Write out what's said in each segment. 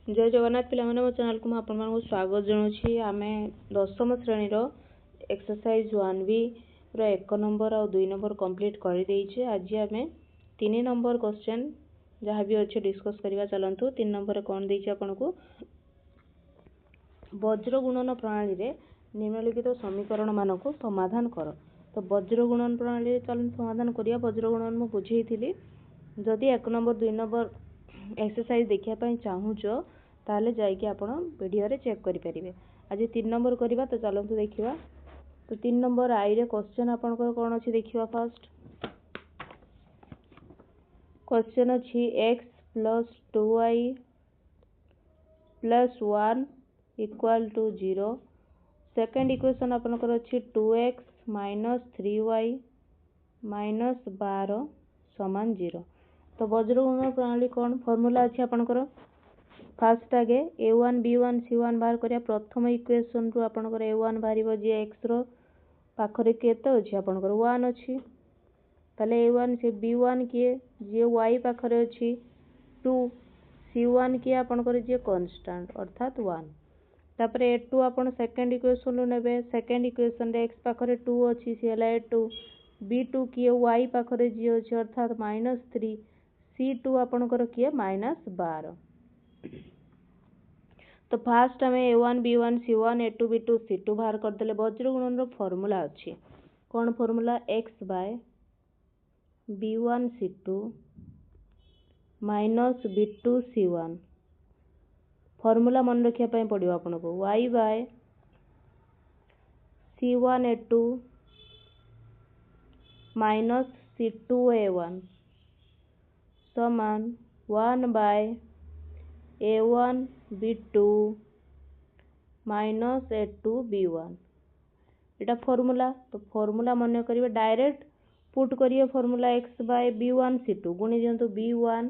जय जगन्नाथ पिला मो चैनल को आपको स्वागत जनाऊँगी। आम दशम श्रेणी एक्सरसाइज 1B रो 1 नंबर और 2 नंबर कंप्लीट कर देइछे। आज आम 3 नंबर क्वेश्चन जहाँ भी अच्छे डिस्कस करवा चलतु। 3 नंबर कौन देइछे आपनको वज्र गुणन प्रणाली रे निम्नलिखित समीकरण मानक समाधान कर। तो वज्र गुणन प्रणाली चल समाधान करिया। वज्र गुणन मु बुझेइथिली। जदि 1 नंबर 2 नंबर एक्सरसाइज देखिया पई चाहूच ताले जाइके आपण वीडियो रे चेक करि परिबे। आज 3 नंबर करिबा। तो चलंतु देखिबा। तो 3 नंबर आई रे क्वेश्चन आपनकर कोन अछि देखिबा। फर्स्ट क्वेश्चन अछि x + 2y + 1 = 0। सेकंड इक्वेशन आपनकर अछि 2x - 3y - 12 = 0। तो वज्र गुणन प्रणाली कौन फॉर्मूला अछि आपनकर। फास्ट आगे a1 b1 c1 बाहर करिया। प्रथम इक्वेशन रु आपनकर a1 बाहरिबो जे x रो पाखरे केते अछि आपनकर 1 अछि। तले a1 से b1 के जे y पाखरे अछि 2, c1 के आपनकर जे कांस्टेंट अर्थात 1। तापरे a2 आपण सेकंड इक्वेशन रु नेबे। सेकंड इक्वेशन रे x पाखरे 2 अछि से हला a2, b2 के y पाखरे जे अछि अर्थात -3, c2 आपनकर के -12। तो फास्ट हमें a1 b1 c1 a2 b2 c2 बाहर कर देले। वज्र गुणन रो फार्मूला अछि कोन formula x / b1 c2 - b2 c1। Formula मन रखिया पई पड़ियो आपनको y / c1 a2 - c2 a1 समान 1 / a1 b2 - a2 b1। एटा फार्मूला। तो फार्मूला मन करिवे डायरेक्ट पुट करिए फार्मूला x / b1 c2 गुणी दियंतु b1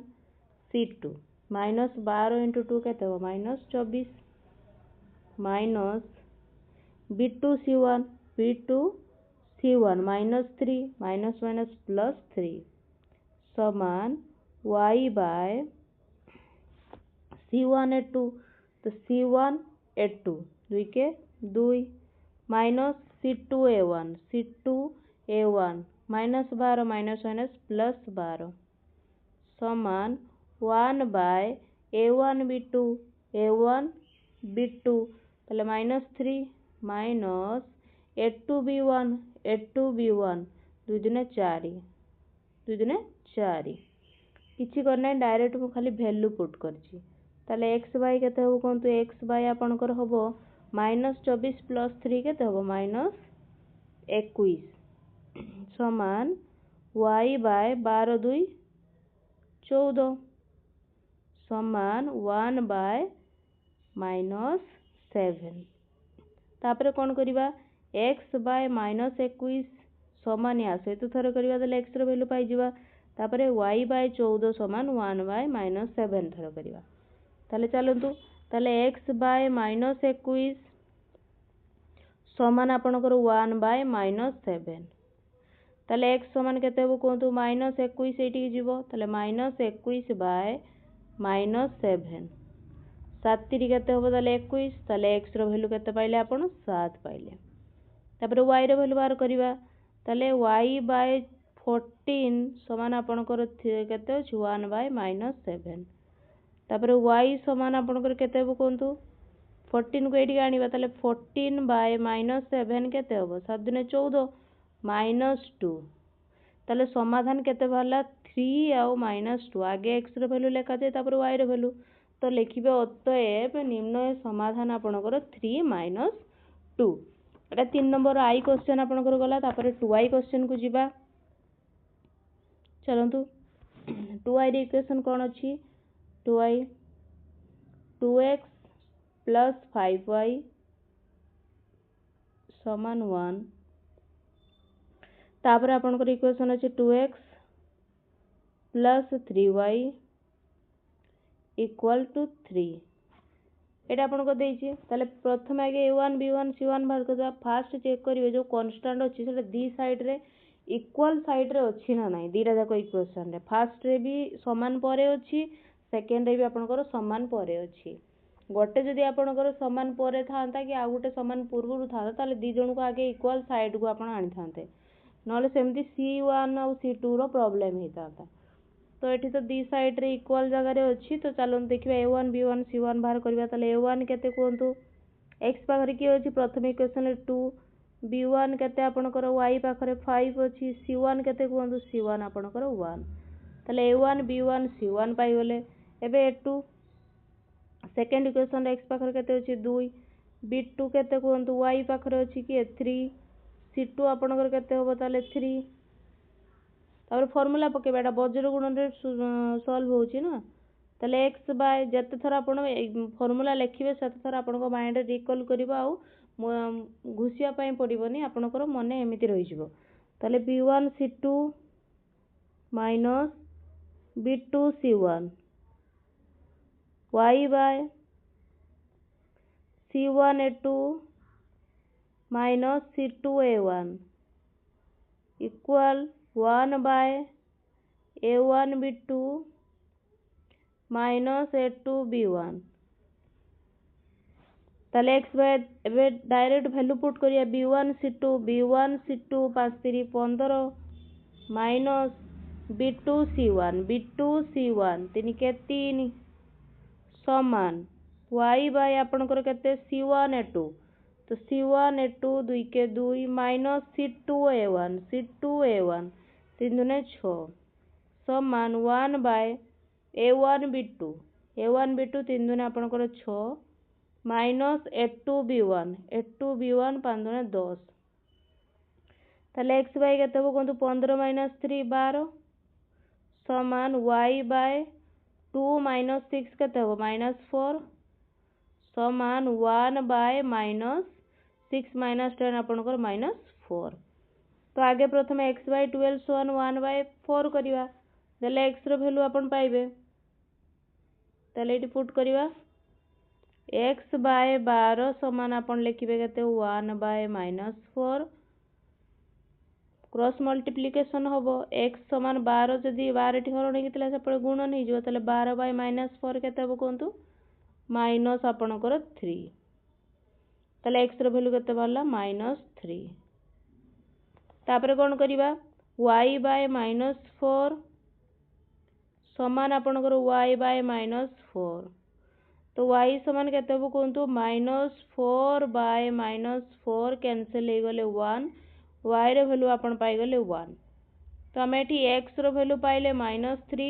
c2 -12 × 2 केते हो -24 -b2 c1 b2 c1 -3 -3 समान y / c1 a2। तो c1 a2 2 के 2 -c2 a1 c2 a1 -12 -12 समान 1 / a1 b2 a1 b2 तले -3 a2 b1 a2 b1 2 दुने 4 2 दुने 4 किछि करना डायरेक्ट मु खाली वैल्यू पुट करछि। ताले x / केते हो कोंतु x / आपनकर होबो -24 + 3 केते होबो -21 समान y / 12 2 14 समान 1 / -7। तापरे कोन करिबा x / -21 समान या सहित थरे करिबा तले x रो वैल्यू पाई जिबा। तापरे y / 14 समान 1 / -7 थरे करिबा। ताले चलंतु ताले x / -21 समान आपनकर 1 / -7। ताले x समान केते हो कोंतु -21 एठी जिवो। ताले -21 / -7 7 3 केते हो ताले 21। ताले x रो वैल्यू केते पाइले आपण 7 पाइले। तापरे y रो वैल्यू बाहर करिबा। ताले y / 14 समान आपनकर केते अछि 1 / -7। तापरे y समान आपनकर केते हो कोंतु 14 को एठी आनिबा। ताले 14 / -7 केते हो 7 दुने 14 -2। ताले समाधान केते भरला 3 और -2 आगे x रो वैल्यू लेखा जाय तापर y रो वैल्यू। तो लिखिबे अतएव निम्न समाधान आपनकर 3 - 2। एटा 3 नंबर आई क्वेश्चन आपनकर गला। तापर 2i क्वेश्चन को जिबा। चलंतु 2i रे इक्वेशन कोन अछि 2i 2x + 5y = 1। तापर आपनकर इक्वेशन अछि 2x + 3y = 3। एटा आपनको देइछि। ताले प्रथम आगे a1 b1 c1 बाहर करबा। फास्ट चेक करिवे जो कांस्टेंट अछि सेटा दी साइड रे इक्वल साइड रे अछि ना नाही। दीटा जाको इक्वेशन रे फास्ट रे भी समान परे अछि सेकेंड रे भी आपनकर समान परे अछि गोटे जदि आपनकर समान परे थांता कि आ गोटे समान पूर्वरु थांता ताले दी जण को आगे इक्वल साइड को आपण आनी थांते नले सेमती C1 और C2 रो प्रॉब्लम हेताता तो एठी तो दी साइड रे इक्वल जगह रे अछि तो चलन देखिबा A1 B1 C1 बाहर करबा ताले A1 केते कोंतु x पाखरे की अछि प्रथम इक्वेशन रे 2 B1 केते आपनकर y पाखरे 5 अछि C1 केते कोंतु C1 आपनकर 1 ताले A1 B1 C1 पाई गले एबे A2 सेकेंड इक्वेशन रे x पाखरे केते अछि 2 B2 केते कोंतु y पाखरे अछि कि 3 C2 आपनकर केते होबो ताले 3 तापर फार्मूला पकेबा एटा बज्र गुणन रे सॉल्व होउची ना ताले x बाय जते थरा आपण फार्मूला लिखिबे सेते थरा आपनको माइंड रे रिकॉल करबा आ घुसिया पई पड़िबोनी आपनकर मने एमिति रहि जिवो ताले B1 C2 minus B2 C1 y by C1 A2 minus C2 A1 equal 1 by A1 B2 minus A2 B1 ताले x बाय एबे डायरेक्ट वैल्यू पुट करिया B1 C2 5 3 15 minus B2 C1 3 के 3 समान y बाय आपनकर केते C1 A2 तो C1 A2 2 के 2 minus C2 A1 3 दुने 6 समान 1 बाय A1 B2 3 दुने आपनकर 6 माइनस A2 B1 5 दुने 10 ताले x बाय केते हो कोंतु 15 माइनस 3 12 समान y बाय 2 माइनस 6 केते हो माइनस 4 समान 1 बाय माइनस 6 माइनस 10 आपनकर माइनस 4 तो आगे प्रथम x बाय 12 समान 1 बाय 4 करिवा देले x रो वैल्यू आपन पाइबे ताले एटी पुट करिवा x बाय 12 समान आपन लिखिबे केते 1 बाय माइनस 4 क्रॉस मल्टीप्लिकेशन होबो x समान 12 जदी 12 टी हरण हेतिला सेपळे गुणन हे जो ताले 12 बाय माइनस 4 केते हो कोंतु माइनस आपनकर 3 ताले x रो वैल्यू केते बाला माइनस 3 तापरे कोन करिवा y बाय माइनस 4 समान आपनकर y बाय माइनस 4 तो y समान केते हो कोंतु माइनस 4 बाय माइनस 4 कैंसिल हे गले 1 y रो वैल्यू आपन पाई गले 1 तो हम एठी x रो वैल्यू पाइले माइनस 3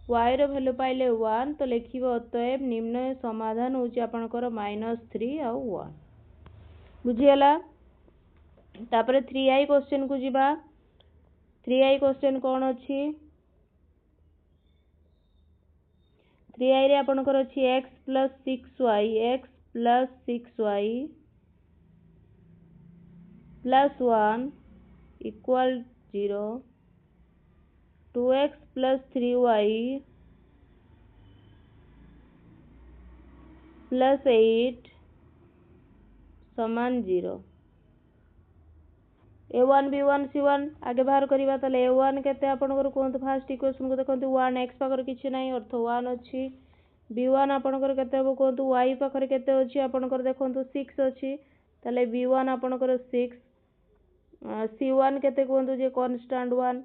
y रो वैल्यू पाइले 1 तो लिखिबो अतएव निम्न समाधान होची आपनकर माइनस 3 आ 1 बुझियला तापरे 3i क्वेश्चन को जिबा 3i क्वेश्चन कोन अछि 3i रे आपनकर अछि x plus 6y plus 1 equal 0 2x plus 3y plus 8 समान 0 A1 B1 C1 आगे बाहर करिबा तले A1 केते आपनकर कोंत फर्स्ट इक्वेशन को देखंतु 1 x पाकर किछि नाही अर्थ 1 अछि B1 आपनकर केते हो कोंतु y पाकर केते अछि आपनकर देखंतु 6 अछि तले B1 आपनकर 6 C1 केते कोंतु जे कांस्टेंट 1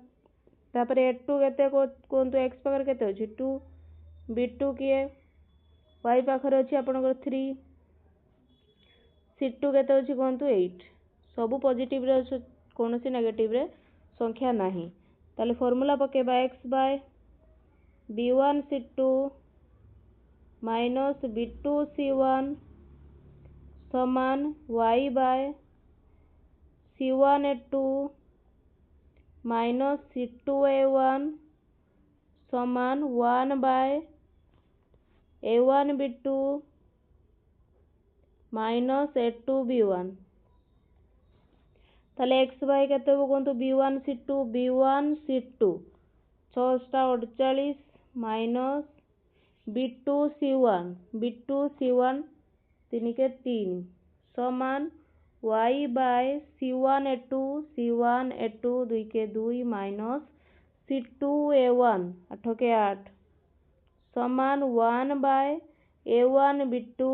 तापरे A2 केते कोंतु x पाकर केते अछि 2 B2 किए y पाकर अछि आपनकर 3 C2 केते अछि कोंतु 8 सब पॉजिटिव रे कोनोसी नेगेटिव रे संख्या नाही ताले फार्मूला पकेबा x by B1 C2 minus B2 C1 समान y by C1 A2 minus C2 A1 समान 1 by A1 B2 minus A2 B1 ताले x बाय केते हो कोंतु B1 C2 6 48 minus B2 C1 3 के 3 समान y बाय C1 A2 2 के 2 minus C2 A1 8 के 8 समान 1/a1 b2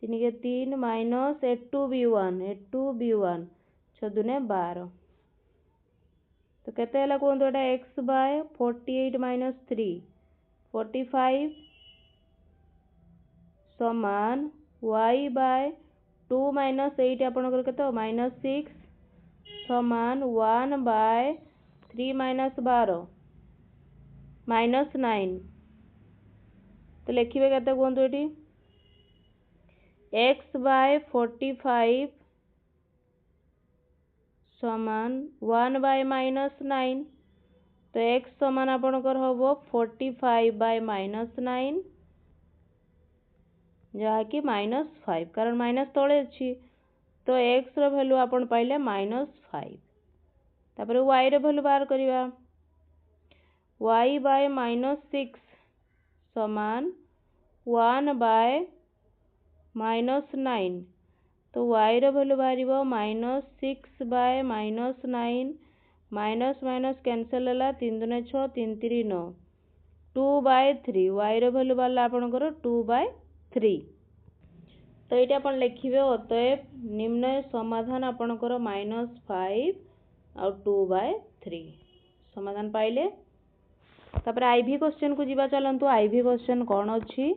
3 के 3 माइनस a2 b1 6 दूने 12 तो केते हला कोन एटा x/48 माइनस 3 45 समान y/2 माइनस 8 आपनकर केते माइनस 6 समान 1/3 माइनस 12 माइनस 9 तो लिखिबे केते कोन एटी x/45 समान 1/-9 तो x समान आपनकर हबो 45/-9 जहा कि -5 कारण माइनस तले अछि तो x रो वैल्यू आपण पाइले -5 तापर y रो वैल्यू बाहर करिवा y/-6 समान 1/-9 तो y रो वैल्यू बाहरिबो -6/-9 माइनस माइनस कैंसिल हला 3 दूने 6 3 3 9 2/3 y रो वैल्यू बाहरला आपनकर 2/3 तो ये अपन लिखिबे अतएव निम्न समाधान आपनकर -5 और 2/3 समाधान पाइले तापर आईवी क्वेश्चन को जीवा चलंतु आईवी क्वेश्चन कौन अछि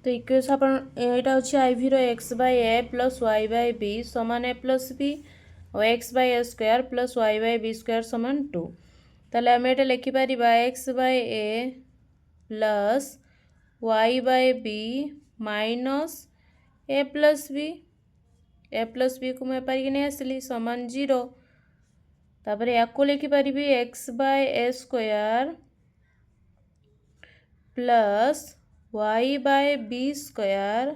तो इक्वेशन अपन एटा अछि आईवी रो x/a + y/b समान a + b और x/a² + y/b² समान 2 तले हम एटा लिखि परिबा x/a + y/b minus a + b को मैं पारि कि नहीं आसली समान 0 तापर याको लिखि परिबी x/a² + y/b²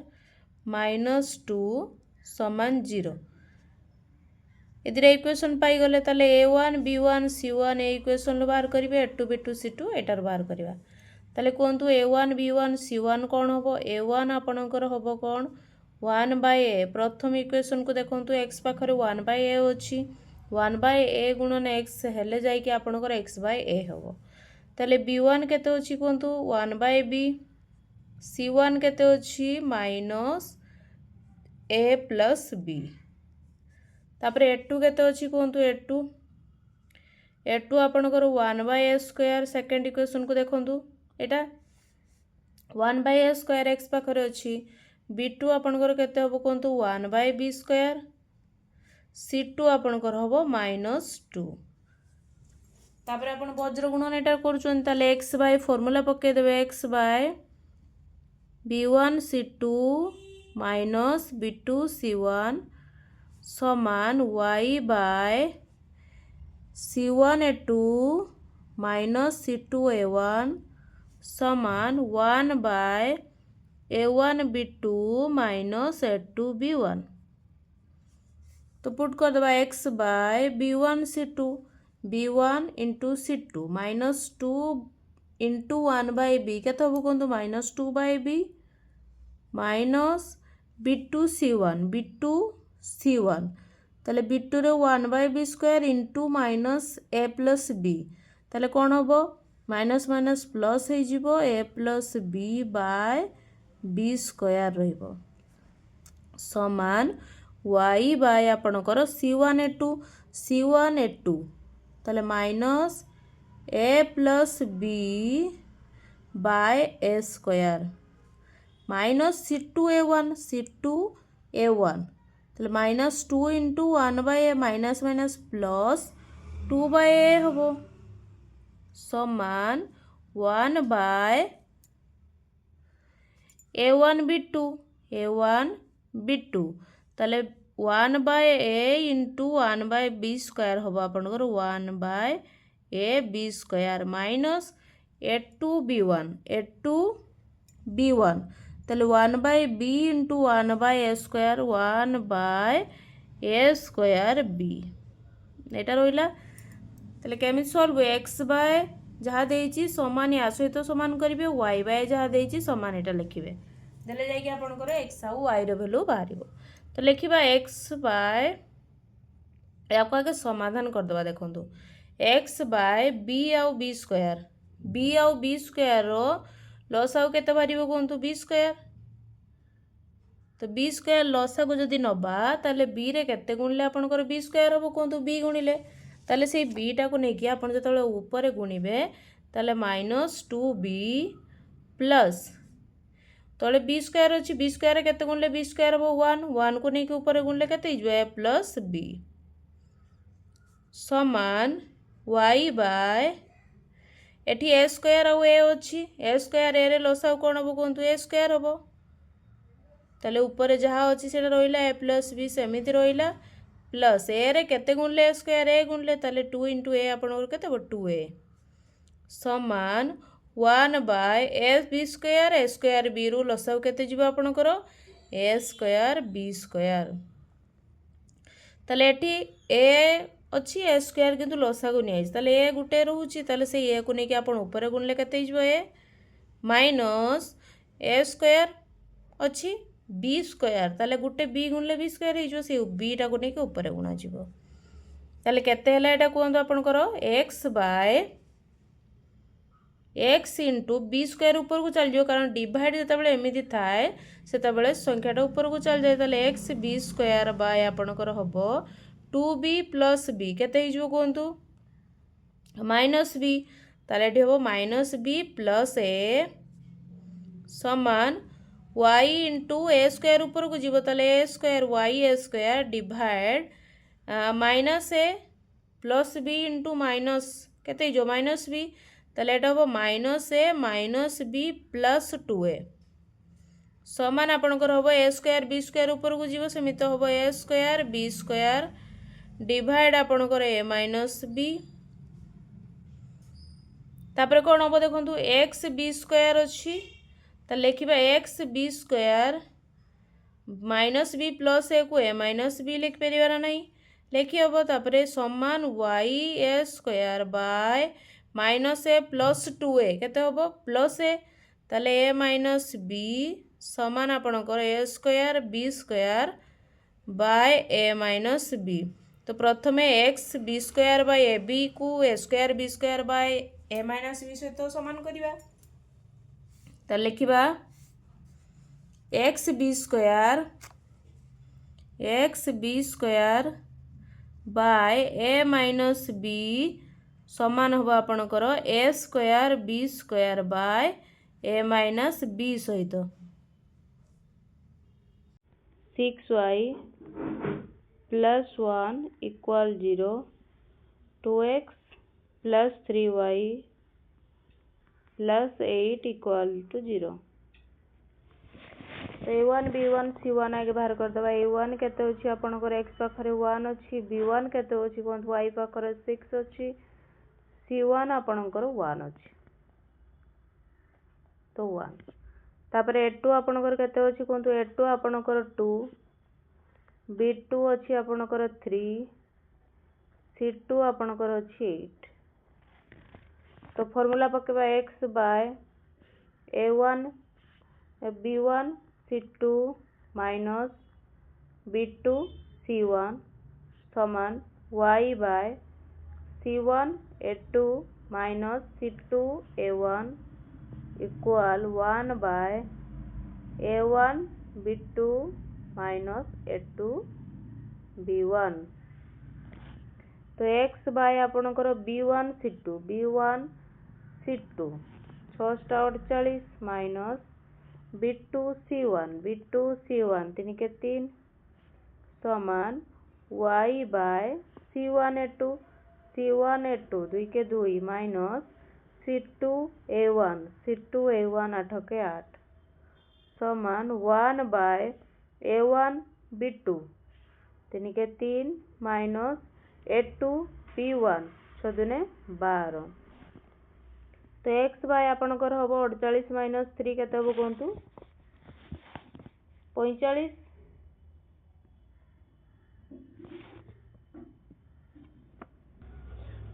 -2 समान 0 इधर इक्वेशन पाई गले ताले a1 b1 c1 ए इक्वेशन लो बाहर करिवे a2 b2 c2 एटार बाहर करिवा ताले कोंतु a1 b1 c1 कोन होबो a1 आपनकर होबो कोन 1/a प्रथम इक्वेशन को देखंतु x पाखरे 1/a अछि 1/a गुणन x हेले जाय कि आपनकर x/a होबो ताले b1 केते अछि कोंतु 1/b c1 केते अछि -a + b तापर a2 केते अछि कोंतु a2 आपनकर 1/a² सेकंड इक्वेशन को देखंतु एटा 1/a² x पाखरे अछि b2 आपनकर केते होबो कोंतु 1/b² c2 आपनकर होबो -2 तापर आपण वज्र गुणन एटा करूछन ताले x बाय फार्मूला पके देबे x by b1 c2 b2 c1 समान y by c1 a2 c2 a1 समान 1/a1 b2 a2 b1 तो पुट कर देबा x by b1 c2 b1 into c2 -2 into 1/b केते होबो कोंतु -2/b माइनस b2 c1 ताले b2 रे 1/b² into -a + b ताले कोन होबो माइनस माइनस प्लस हे जिवो a + b/b² रहिबो समान y बाय आपनकर c1 a2 ताले minus a + b/a² minus c2 a1 ताले -2 into 1/a minus minus plus 2/a होबो समान 1/a1 b2 ताले 1/a into 1/b² होबो आपनकर 1/a b² minus a2 b1 ताले 1/b into 1/a² 1/a² b एटा रोइला ताले केमिति सॉल्व x बाय जहा देइची समान या सहित समान करिवे y बाय जहा देइची समान एटा लिखिबे देले जाय कि आपनकर x और y रो वैल्यू बाहरिबो तो लिखिबा x बाय याको आगे समाधान कर दबा देखंतु एक्स बाय बी आउ बी स्क्वायर बी आउ बी स्क्वायर रो लसागु केते बाहरिबो कहंतु बी स्क्वायर तो बी स्क्वायर लसागु जदि नबा ताले बी रे केते गुणिले आपनकर बी स्क्वायर हबो कहंतु बी गुणिले ताले सेई बी टाको नेकी आपण जतले ऊपर गुणिबे ताले -2b प्लस तले बी स्क्वायर अच्छी बी स्क्वायर केते गुणले बी स्क्वायर हबो 1 1 को नेकी ऊपर गुणले केते हिजबो a प्लस b समान y बाय एठी a स्क्वायर आउ a अच्छी a स्क्वायर a रे लसागु कोन हबो कहंतु a स्क्वायर हबो ताले ऊपर जहाँ अच्छी सेटा रहिला a प्लस b सेमिति रहिला प्लस a रे केते गुणले a स्क्वायर a गुणले ताले 2 * a आपनकर केते हबो 2a समान 1 by a b square b रु लसागु केते जिवो आपनकर a स्क्वायर b स्क्वायर ताले एठी a अच्छी a स्क्वायर किंतु लसागु नि आइछ ताले a गुटे रहउची ताले से a को नेकी आपण ऊपर गुणले केते हिजबो a माइनस a स्क्वायर अच्छी b स्क्वायर ताले गुटे b गुणले b स्क्वायर हिजबो से b टा को नेकी ऊपर गुणा जिवो ताले केते हला एटा कोंतो आपनकर x by x into B square ऊपर को चल जाओ कारण डिवाइड जिते एमती थाए से संख्याटा ऊपर को चल जाए ताले एक्स बी स्क्वायर बाय आपनकर हबो 2b प्लस बी केते हिजबो कहंतु माइनस बी ताले एठी हबो माइनस बी प्लस ए समान y इंटू ए स्क्वायर ऊपर को जीवो ताले ए square y A square divide minus A plus B into minus केते हिजो माइनस बी ताले एटा हबो माइनस ए माइनस बी प्लस 2a समान आपनकर हबो ए स्क्वायर बी स्क्वायर ऊपर को जीवो सेमित हबो ए स्क्वायर बी स्क्वायर डिवाइड आपनकर ए माइनस बी तापर कोन हबो देखंतु एक्स बी स्क्वायर अछि त लेखिबा X B square minus B plus A को ए माइनस बी लिख परिवार नहीं लेखि हबो तापर समान y A square by minus A plus 2a केते हबो प्लस ए ताले ए माइनस बी समान आपनकर A square B square by A minus B तो प्रथमे X B square by A B को A square B square by A minus B सहित समान करिबा तो लिखिबा X B square by A minus B समान हबो आपनकर A square B square by A minus B सहित 6y plus 1 equal 0 2x plus 3y plus 8 equal to 0 a1 b1 c1 आगे बाहर कर दबा a1 केते होची आपनकर x पाखरे 1 अछि b1 केते होची कोन y पाखरे 6 अछि c1 आपनकर 1 अछि तो 1 तापर a2 आपनकर केते होची कोन a2 आपनकर 2 b2 अछि आपनकर 3 c2 आपनकर अछि 8 तो फॉर्मूला पकेबा x by a1 b1 c2 minus b2 c1 समान y by c1 a2 minus c2 a1 equal 1 by a1 b2 minus a2 b1 तो x बाय आपनकर b1 c2 c2 6 48 minus b2 c1 3 के 3 समान y by c1 a2 2 के 2 minus c2 a1 8 के 8 समान 1 by a1 b2 3 के 3 minus a2 b1 6 दुने 12 तो x बाय आपनकर हबो 48 माइनस 3 केते हबो कोंतु 45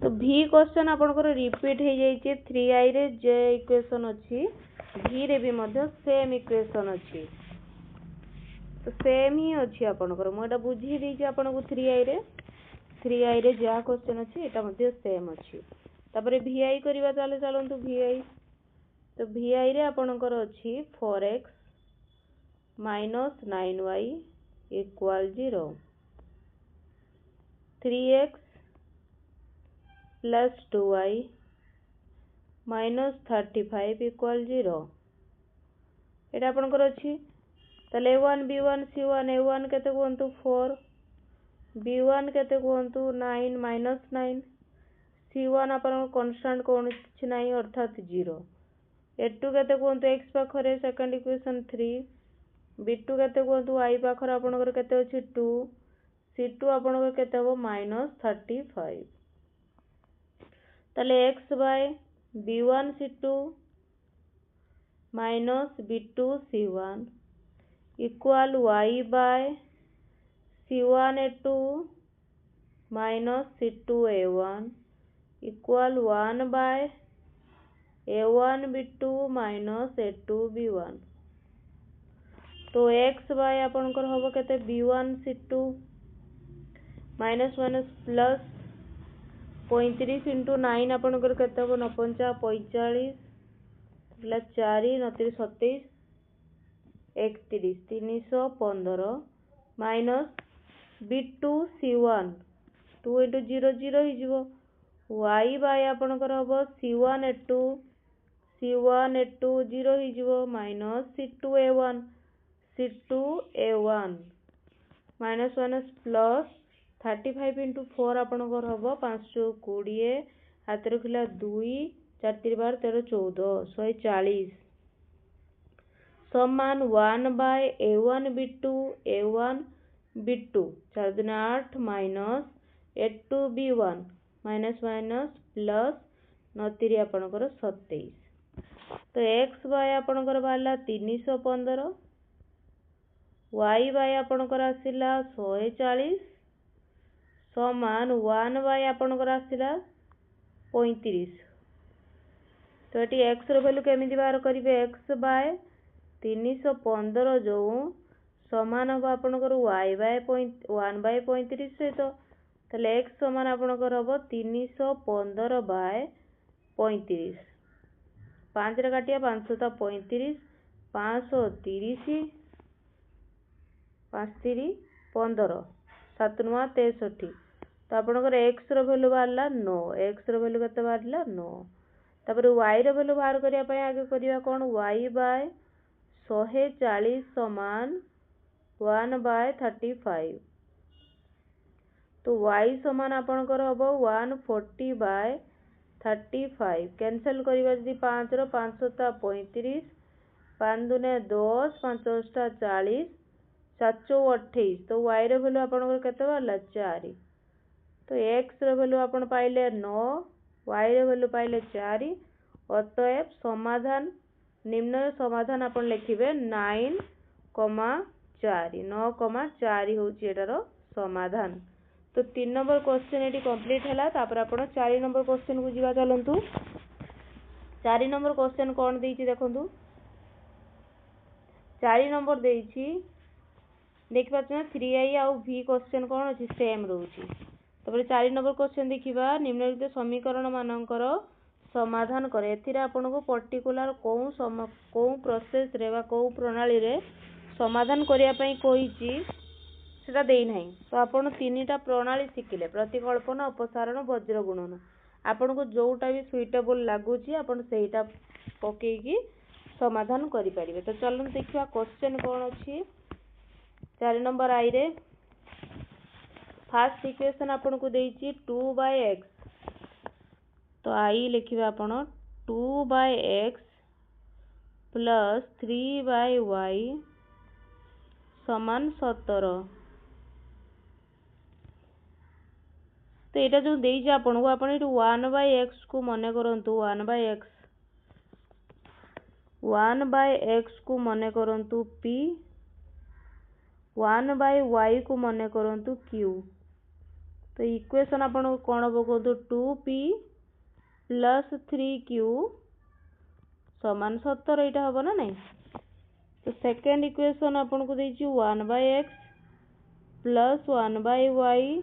तो v क्वेश्चन आपनकर रिपीट हे जाई छै 3i रे जे इक्वेशन अछि v रे भी मध्य सेम इक्वेशन अछि तो सेम ही अछि आपनकर मोटा बुझी दी छै आपन को 3i रे 3i रे जहाँ क्वेश्चन अच्छी एटा मध्य सेम अच्छी तापर vi करवा चलतु vi तो vi रे आपणकर अच्छी 4x minus 9y equal 0 3x plus 2y minus 35 equal 0 एटा आपणकर अच्छी ताले a1 b1 c1 a1 केते कहंतु 4 b1 केते कहंतु 9 माइनस 9 c1 आपन कांस्टेंट कोन छि नाही अर्थात 0 a2 केते कहंतु x पाखरे सेकंड इक्वेशन 3 b2 केते कहंतु y पाखरे आपनकर केते अछि 2 c2 आपनकर केते हो माइनस 35 ताले x by b1 c2 minus b2 c1 equal y by c1 a2 minus c2 a1 equal 1 by a1 b2 minus a2 b1 तो x बाय आपनकर होबो केते b1 c2 minus minus plus 35 into 9 आपनकर केते हो 9 45 plus 4 9 27 31 315 minus b2 c1 2 into 0 0 ही जीवो y bye आपनकर होबो c1 a2 0 ही जीवो minus c2 a1 minus minus plus 35 into 4 आपनकर होबो 5 20 हाथ रखिला 2 4 3 12 13 14 140 समान 1 बाय a1 b2 4 दिन 8 minus a2 b1 minus minus plus 9 3 आपनकर 27 तो x बाय आपनकर बाला 315 y बाय आपनकर आसिला 140 समान 1 बाय आपनकर आसिला 35 तो एटी x रो वैल्यू केमिति बाहर करिवे x बाय 315 जो समान हम आपनकर y बाय 1 बाय 35 सहित ताले x समान आपनकर हबो 315 बाय 35 5 रे काटिया 535 530 5 3 15 7 9 63 तो आपनकर x रो वैल्यू बाहरला 9 x रो वैल्यू केते बाहरला 9 तापर y रो वैल्यू बाहर करिया पय आगे करिया कोन y बाय 140 समान 1 बाय 35 तो y समान आपनकर हबो 140 बाय 35 कैंसिल करिवा जदी 5 रो 5 7 35 5 दुने 10 5 8 40 7 28 तो y रो वैल्यू आपनकर केते बाला 4 तो x रो वैल्यू आपन पाइले 9 y रो वैल्यू पाइले 4 अतएव समाधान निम्न समाधान अपन लिखिबे 9,4 9,4 होची एटारो समाधान तो 3 नंबर क्वेश्चन एटी कंप्लीट हैला तापर आपण 4 नंबर क्वेश्चन को जीवा चलंतु 4 नंबर क्वेश्चन कोन देइची देखंतु 4 नंबर देइची देखि पाछन 3i आ v क्वेश्चन कोन अछि सेम रहउची तापर 4 नंबर क्वेश्चन देखिबा निम्नलिखित समीकरण मानकर समाधान करे एथिरे आपनको पर्टिकुलर को प्रोसेस रे बा को प्रणाली रे समाधान करिया पई कोइची सेटा देई नाही तो आपण तीनटा प्रणाली शिखिले प्रतिकल्पन अपसारण वज्र गुणन आपनको जोटा भी सुइटेबल लागुची आपण सेहीटा पकेकी समाधान करि परिबे तो चलन देखिबा क्वेश्चन कोन अछि 4 नंबर आई रे फर्स्ट इक्वेशन आपनको देइची 2/x तो आई लिखिबा आपण 2/x प्लस 3/y समान 17 तो एटा जो देइछ आपन को आपण एटू 1/x को मने करंतु 1/x को मने करंतु p 1/y को मने करंतु q तो इक्वेशन आपन को कोन हो को 2p प्लस 3q समान 17 एटा होबो ना नहीं तो सेकंड इक्वेशन आपन को देइछि 1/x प्लस 1/y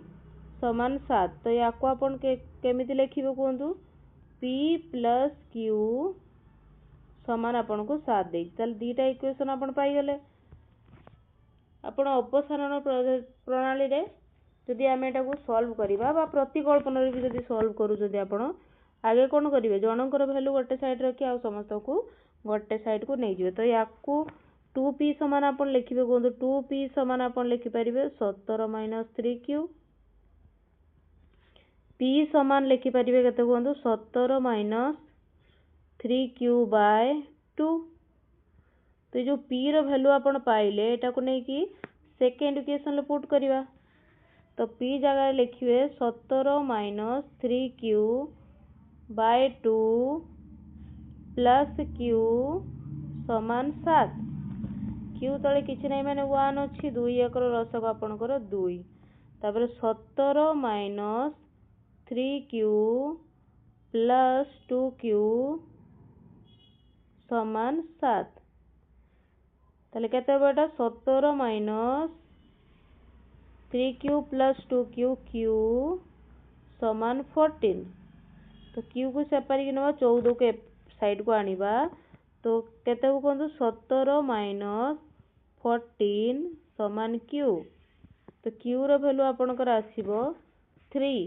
समान 7 तो या को आपण केमिति लिखिबे कहंतु p प्लस q समान आपण को 7 दे ताल दीटा इक्वेशन आपण पाई गेले आपण अपसारण प्रणाली रे जदि आमे एटा को सॉल्व करिबा बा प्रतिकल्पन रे भी जदि सॉल्व करू जदि आपण आगे कोन करिवे जनकर वैल्यू गोटे साइड रखि आ समस्त को गोटे साइड को नै जिवे तो या को 2p समान आपण लिखिबे कहंतु 2p समान आपण लिखि परिबे 17 - 3q p समान लिखि परिबे केते कहंतु 17 - 3q/2 तो जो p रो वैल्यू आपण पाइले एटा को नै कि सेकंड इक्वेशन ले पुट करिवा तो p जगह लिखिबे 17 - 3q/2 प्लस q समान 7 q तले किछि नै माने 1 अछि 2 1 रो रसक आपनकर 2 तापर 17 - 3q प्लस 2q समान 7 ताले केते बेटा 17 - 3q प्लस 2q q समान 14 तो q को सेपरेट कि नबा 14 के साइड को आनिबा तो केते को कहंतु 17 - 14 समान q तो q रो वैल्यू आपनकर आसीबो 3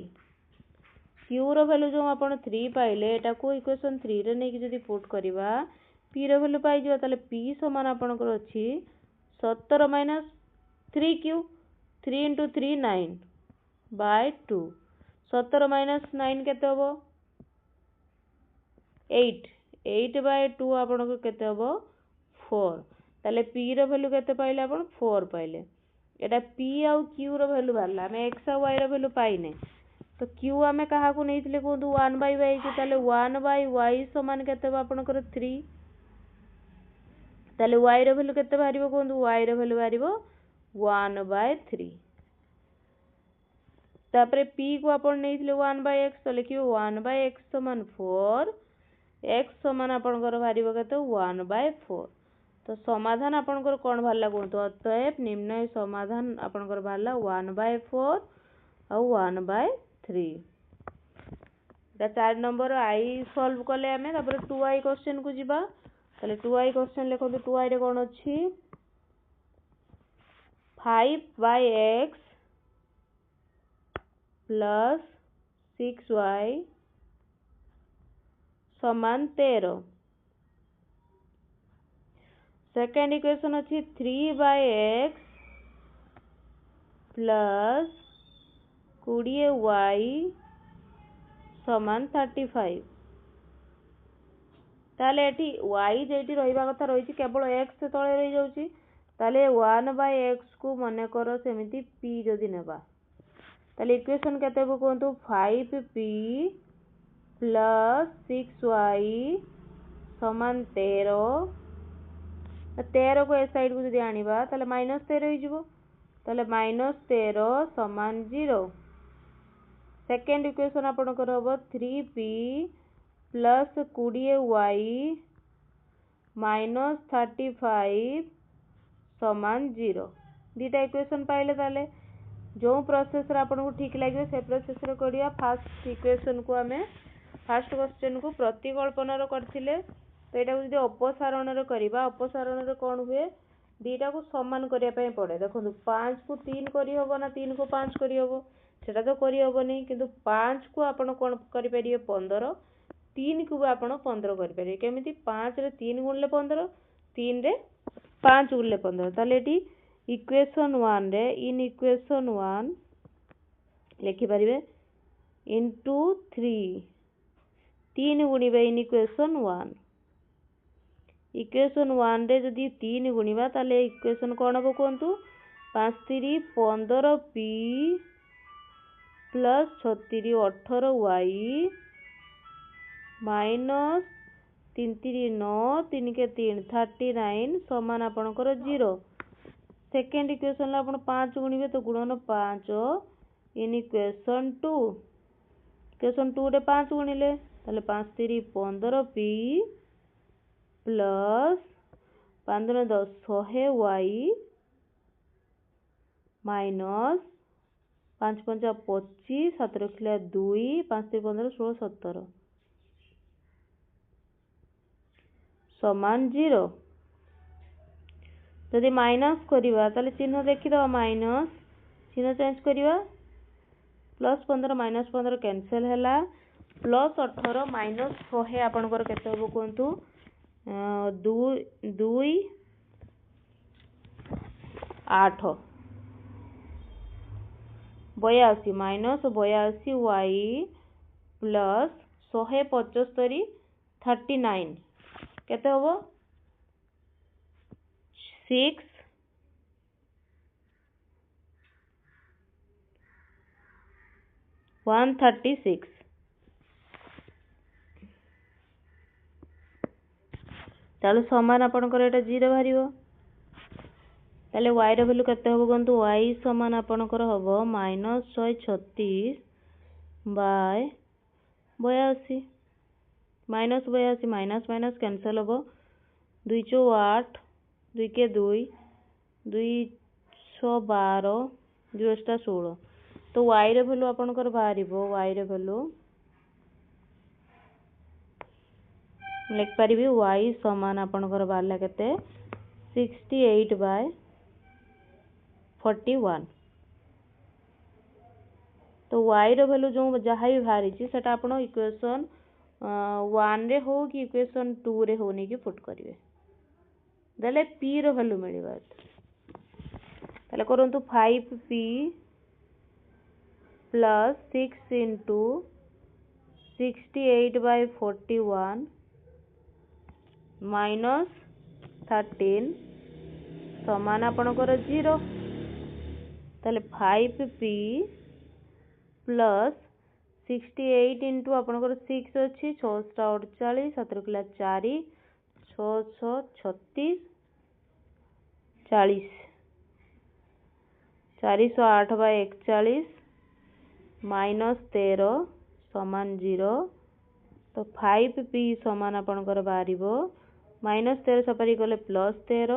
q रो वैल्यू जो आपण 3 पाइले एटा को इक्वेशन 3 रे नै कि जदि पुट करिबा p रो वैल्यू पाइ जिवो ताले p समान आपनकर अछि 17 - 3q 3 * 3 9/2 17 - 9 केते होबो 8 8/2 आपनको केते होबो 4 ताले p रो वैल्यू केते पाइले आपण 4 पाइले एटा p आ q रो वैल्यू बारला हमें x आ y रो वैल्यू पाइने तो q हमें कहा को नैथिले कोंतु 1/y को ताले 1/y समान केते होबो आपनकर 3 ताले y रो वैल्यू केते बारिबो कोंतु y रो वैल्यू बारिबो 1/3 तापरे p को आपण नैथिले 1/x तो लिखिबो 1/x समान 4 x समान आपनकर बारिबो केते 1/4 तो समाधान आपनकर कोन भाला कोंतु अतएव निम्न समाधान आपनकर भाला 1/4 और 1/3 दा 4 नंबर आई सॉल्व कले हमें तापर 2i क्वेश्चन को जिबा ताले 2i क्वेश्चन लिखो तो 2i रे कोन अछि 5/x प्लस 6y समान 13 सेकंड इक्वेशन अछि 3/x प्लस 20y समान 35 ताले एठी y जेठी रहिबा कथा रहिछि केवल x तळे रहि जाउछि ताले 1/x को मने करो सेमिति p जदि नेबा ताले इक्वेशन केते हो कोंतु 5p प्लस 6y समान 13 13 को ए साइड को जदि आनिबा ताले -13 होई जिवो ताले -13 समान 0 सेकंड इक्वेशन आपनकर होबो 3p प्लस 20y माइनस 35 समान 0 दीटा इक्वेशन पाइले ताले जो प्रोसेस रे आपन को ठीक लागियो से प्रोसेस रे करिया फर्स्ट इक्वेशन को हमें फर्स्ट क्वेश्चन को प्रतिकल्पन रो करथिले तो एटा को जदि अपसारण रे करिबा अपसारण रे कोन हुए दीटा को समान करिया पय पड़े देखो 5 को 3 करी होबो ना 3 को 5 करी होबो सेटा तो करी होबो नहीं किंतु 5 को आपण कोन करि परिए 15 3 को आपण 15 करि परिए केमिति 5 रे 3 गुणले 15 3 रे 5 गुणले 15 ताले एटी इक्वेशन 1 रे इन इक्वेशन 1 लिखि परिबे इनटू 3 3 गुणिबे इन इक्वेशन 1 इक्वेशन 1 रे जदि 3 गुणिबा ताले इक्वेशन कोन हो कोंतु 5 3 15 p प्लस 36 18y माइनस 3 3 9 3 के 3 39 समान आपनकर 0 सेकंड इक्वेशन ला आपण 5 गुणिबे तो गुणन 5 इन इक्वेशन 2 इक्वेशन 2 रे 5 गुणिले ताले 5 3 15 p प्लस 5 9 10 100y माइनस 5 पंचा 25 7 रखिला 2 5 3 15 16 17 समान 0 जदि माइनस करिवा ताले चिन्ह देखिदवा माइनस चिन्ह चेंज करिवा प्लस 15 माइनस 15 कैंसिल हैला प्लस 18 माइनस 100 आपनकर केते हो कोंतु 2 2 8 82 माइनस 82 y प्लस 175 39 केते हो 6 136 ताले समान आपनकर एटा 0 बाहरिबो ताले y रो वैल्यू केते हो कोंतु y समान आपनकर होबो -136 by 82 minus 82 minus minus cancel होबो 2 चो 8 2 के 2 212 2 16 तो y रो वैल्यू आपनकर बाहरिबो y रो वैल्यू लिख परिबी y समान आपनकर बाहरला केते 68 बाय 41 तो y रो वैल्यू जो जहा भी बाहरी छि सेटा आपण इक्वेशन 1 रे हो कि इक्वेशन 2 रे हो नै कि पुट करिवे देले p रो वैल्यू मिलिबा ताले करंतु 5p plus 6 into 68 by 41 minus 13 समान आपनकर 0 ताले 5p प्लस 68 into आपनकर 6 अछि 648 7 रखला 4 636 40 408 by 41 माइनस 13 समान 0 तो 5p समान आपनकर बाहरिबो माइनस 13 सपारी गले प्लस 13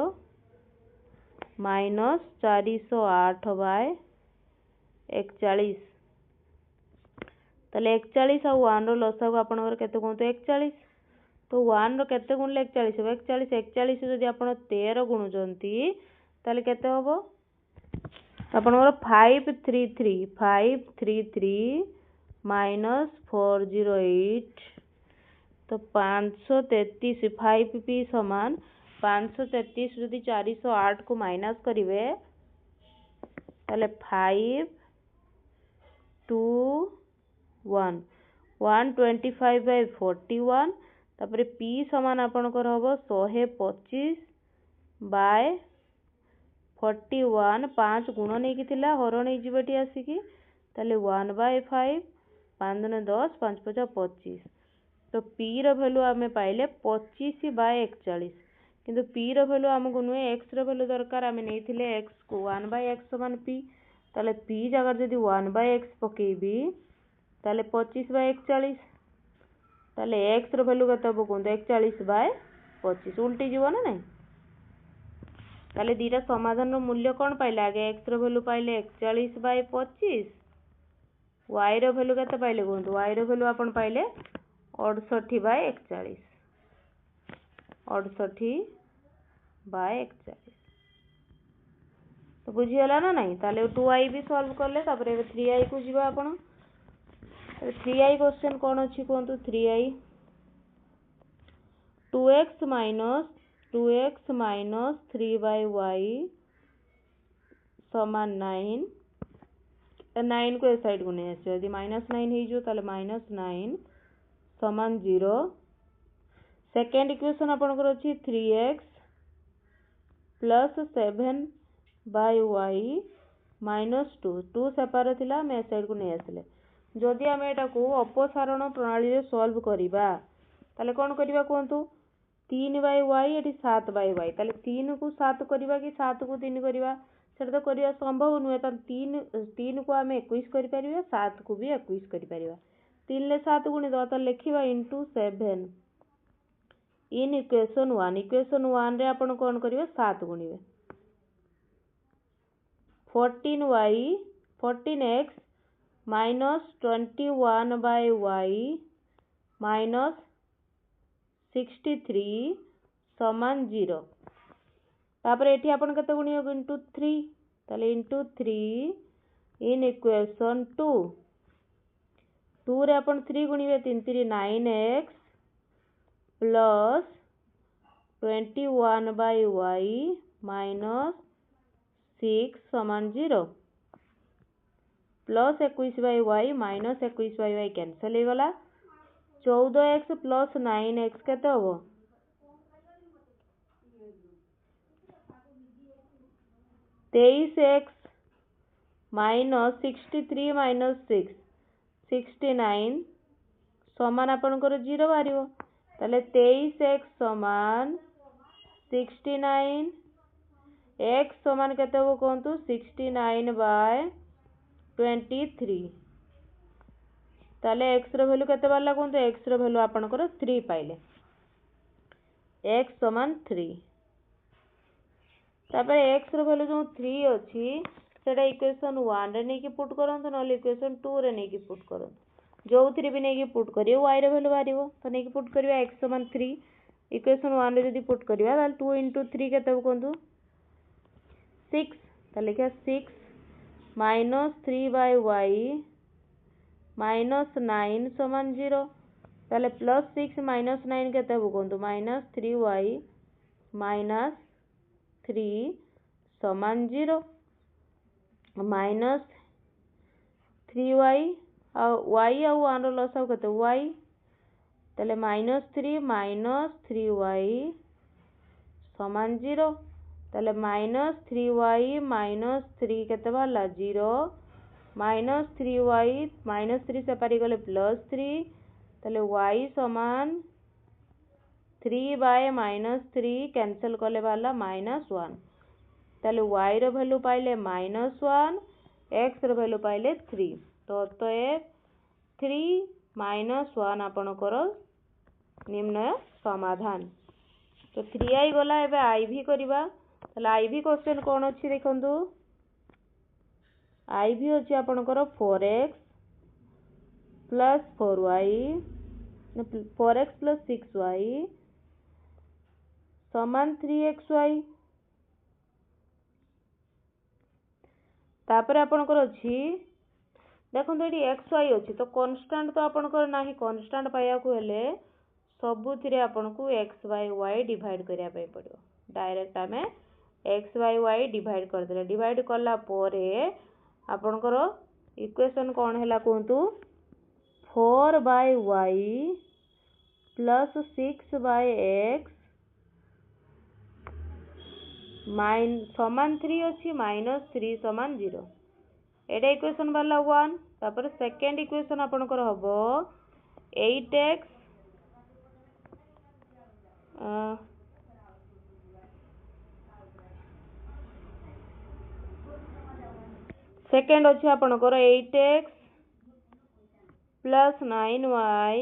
माइनस 408 बाय 41 ताले 41 आ 1 रो लसागु आपनकर केते कोंतो 41 तो 1 रो केते गुणले 41 हो 41 41 जदि आपण 13 गुणुचंती ताले केते होबो आपनकर 533 माइनस 408 तो 533 5p समान 533 जदि 408 को माइनस करिवे ताले 5 2 1 125 by 41 तापरे p समान आपनकर होबो 125 बाय 41 5 गुण नै कि थिला हरण नै जिवटी आसी कि ताले 1 by 5 5 9 10 5 5 25 तो p रो वैल्यू आमे पाइले 25 बाय 41 किंतु p रो वैल्यू हमकु नुए x रो वैल्यू दरकार आमे नेथिले x को 1 बाय x समान p ताले p जगह जदि 1 बाय x पकेबी ताले 25 बाय 41 ताले x रो वैल्यू कत हो कोन 41 बाय 25 उल्टी जीव ना नहीं ताले दीटा समाधान रो मूल्य कोन पाइले आगे x रो वैल्यू पाइले 41 बाय 25 y रो वैल्यू कत पाइले कोन y रो वैल्यू आपण पाइले 68 बाय 41 68 बाय 41 तो बुझी हला ना नहीं ताले 2i भी सॉल्व करले तापरे 3i को जीवा आपण 3i क्वेश्चन कोन अछि कोंतु 3i 2x minus 3 by y समान 9 9 को इस साइड को नहीं आसे यदि -9 हे जो ताले -9 समान 0 सेकंड इक्वेशन आपनकर अछि 3x plus 7 by y minus 2 2 सेपारे थिला मैं इस साइड को नहीं आसले जदि हम एटा को अपसारण प्रणाली रे सॉल्व करिबा ताले कोन करिबा कोंतु 3 by y eighty 7 by y ताले 3 को 7 करिबा कि 7 को 3 करिबा सेटा तो करिया संभव नुए त 3 को हमें 21 करि परिबा 7 को भी 21 करि परिबा 3 ले 7 गुणी दो त लिखिबा into 7 इन इक्वेशन 1 रे आपण कोन करिवे 7 गुणिवे 14y 14x minus 21 by y minus 63 समान 0 तापर एठी आपण केते गुणी हो इंटू 3 ताले इंटू 3 इन इक्वेशन 2 2 रे आपण 3 गुणिबे 3 3 9x plus 21 by y minus 6 समान 0 plus 21 by y minus 21 by y cancel हो गला 14x प्लस 9x केते हो 23x माइनस 63 माइनस 6 69 समान आपनकर 0 बाहरिबो ताले 23x समान 69 x समान केते हो कोंतु 69 बाय 23 ताले x रो वैल्यू केते बाला कोंतु x रो वैल्यू आपनकर 3 पाइले x समान 3 तापर x रो वैल्यू जो 3 अछि सेटा इक्वेशन 1 रे नै कि पुट करंत नले इक्वेशन 2 रे नै कि पुट करंत जो 3 भी नै कि पुट करियो y रो वैल्यू बारिबो तो नै कि पुट करियो x समान 3 इक्वेशन 1 रे जदी पुट करियो ताले 2 * 3 केते कोंतु 6 ताले क्या 6 माइनस 3 बाय y माइनस 9 समान 0 ताले प्लस 6 माइनस 9 केते हो कोंतु माइनस 3y माइनस 3 समान 0 माइनस 3y y और 1 रो लसाव केते y ताले माइनस 3 माइनस 3y समान 0 ताले माइनस 3y माइनस 3 केते बाला 0 माइनस 3y माइनस 3 से पारी गले प्लस 3 ताले y समान 3 बाय माइनस 3 कैंसल कले वाला माइनस 1 ताले y रो वैल्यू पाइले माइनस 1 x रो वैल्यू पाइले 3 तो ए 3 माइनस 1 आपनकर निम्न समाधान तो 3i गला एबे i करबा ताले i क्वेश्चन कोन अछि देखंतु i अछि आपनकर 4x plus 4y 4x plus 6y समान 3xy तापर आपनकर अछि देखंतु एडी xy अछि तो कांस्टेंट तो आपनकर नाही कांस्टेंट पाया को हेले सबुथिरे आपनको x by y डिवाइड करिया पय पड़ो डायरेक्ट हमें x by y डिवाइड कर देले डिवाइड करला पोरे आपनकर इक्वेशन कोन हैला कोंतु 4 by y plus 6 by x समान 3 अछि माइनस 3 समान 0 एडा इक्वेशन वाला 1 तापर सेकंड इक्वेशन आपनकर हबो 8x सेकंड अछि आपनकर 8x प्लस 9y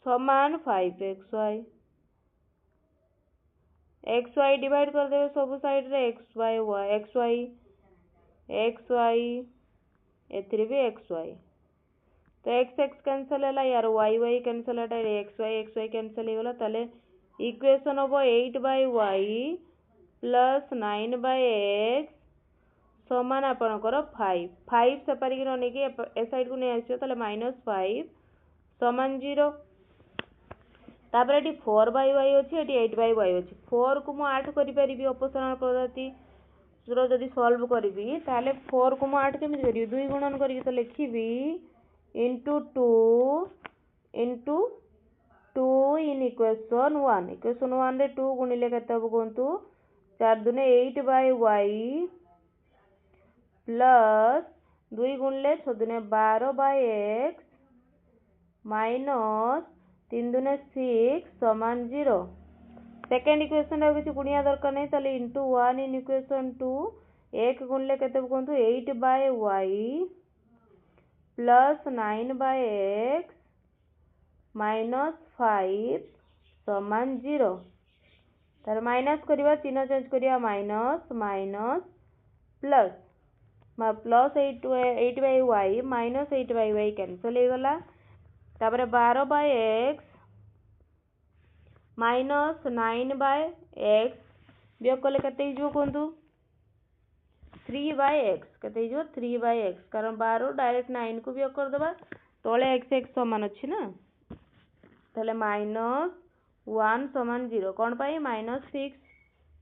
समान 5xy xy डिवाइड कर देबे सब साइड रे xy एथरे भी xy तो x कैंसिल हैला यार y कैंसिल हैला xy कैंसिल हो गला ताले इक्वेशन होबो 8/y प्लस 9/x समान आपनकर 5 से पारी के नै के ए साइड को नै आसियो ताले -5 समान 0 तापर एटी 4/y अछि एटी 8/y अछि 4 को मु 8 करि परिबी अपसारण पद्धति जो जदी सॉल्व करबी ताले 4 को मु 8 केमि करियो 2 गुणन करियो तो लिखिबी इनटू 2 इन इक्वेशन 1 रे 2 गुणिले केते हो कोंतु 4 दुने 8/y प्लस 2 गुणले 6 दुने 12/x माइनस 3 दुने 6 समान 0 सेकंड इक्वेशन रे किछ गुणिया दरकार नै ताले इनटू 1 इन इक्वेशन 2 1 गुणले केते कोंतु 8/y प्लस 9/x माइनस 5 समान 0 तार माइनस करिवा चिन्ह चेंज करिया minus plus plus 8/y minus 8/y cancel हो गला। तापर 12/x माइनस 9/x वियोग कले केते हिजो कहतु 3/x केते हिजो 3/x कारण 12 डायरेक्ट 9 को वियोग कर देबा तळे x समान अछि ना तले माइनस 1 समान 0 कोन पाई -6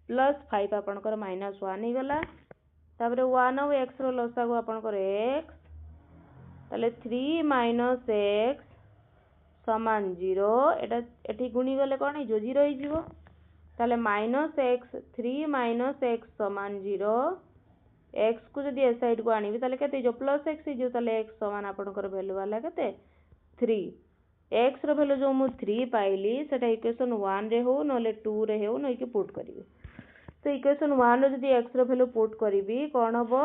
प्लस 5 आपनकर -1 ही गला। तापर 1 और x रो लसागु आपनकर x तले 3 - x समान 0 एटा एठी गुणी गले कोन हिजो 0 ही जीवो तले -x 3 - x समान 0 x को जदी ए साइड को आनिबी तले केते जो +x ही जो तले x समान आपनकर वैल्यू वाला केते 3 x रो वैल्यू जो मु 3 पाइली सेटा इक्वेशन 1 रे हो नले 2 रे हो नै कि पुट करिवे तो इक्वेशन 1 रो जदी x रो वैल्यू पुट करिवि कोन हबो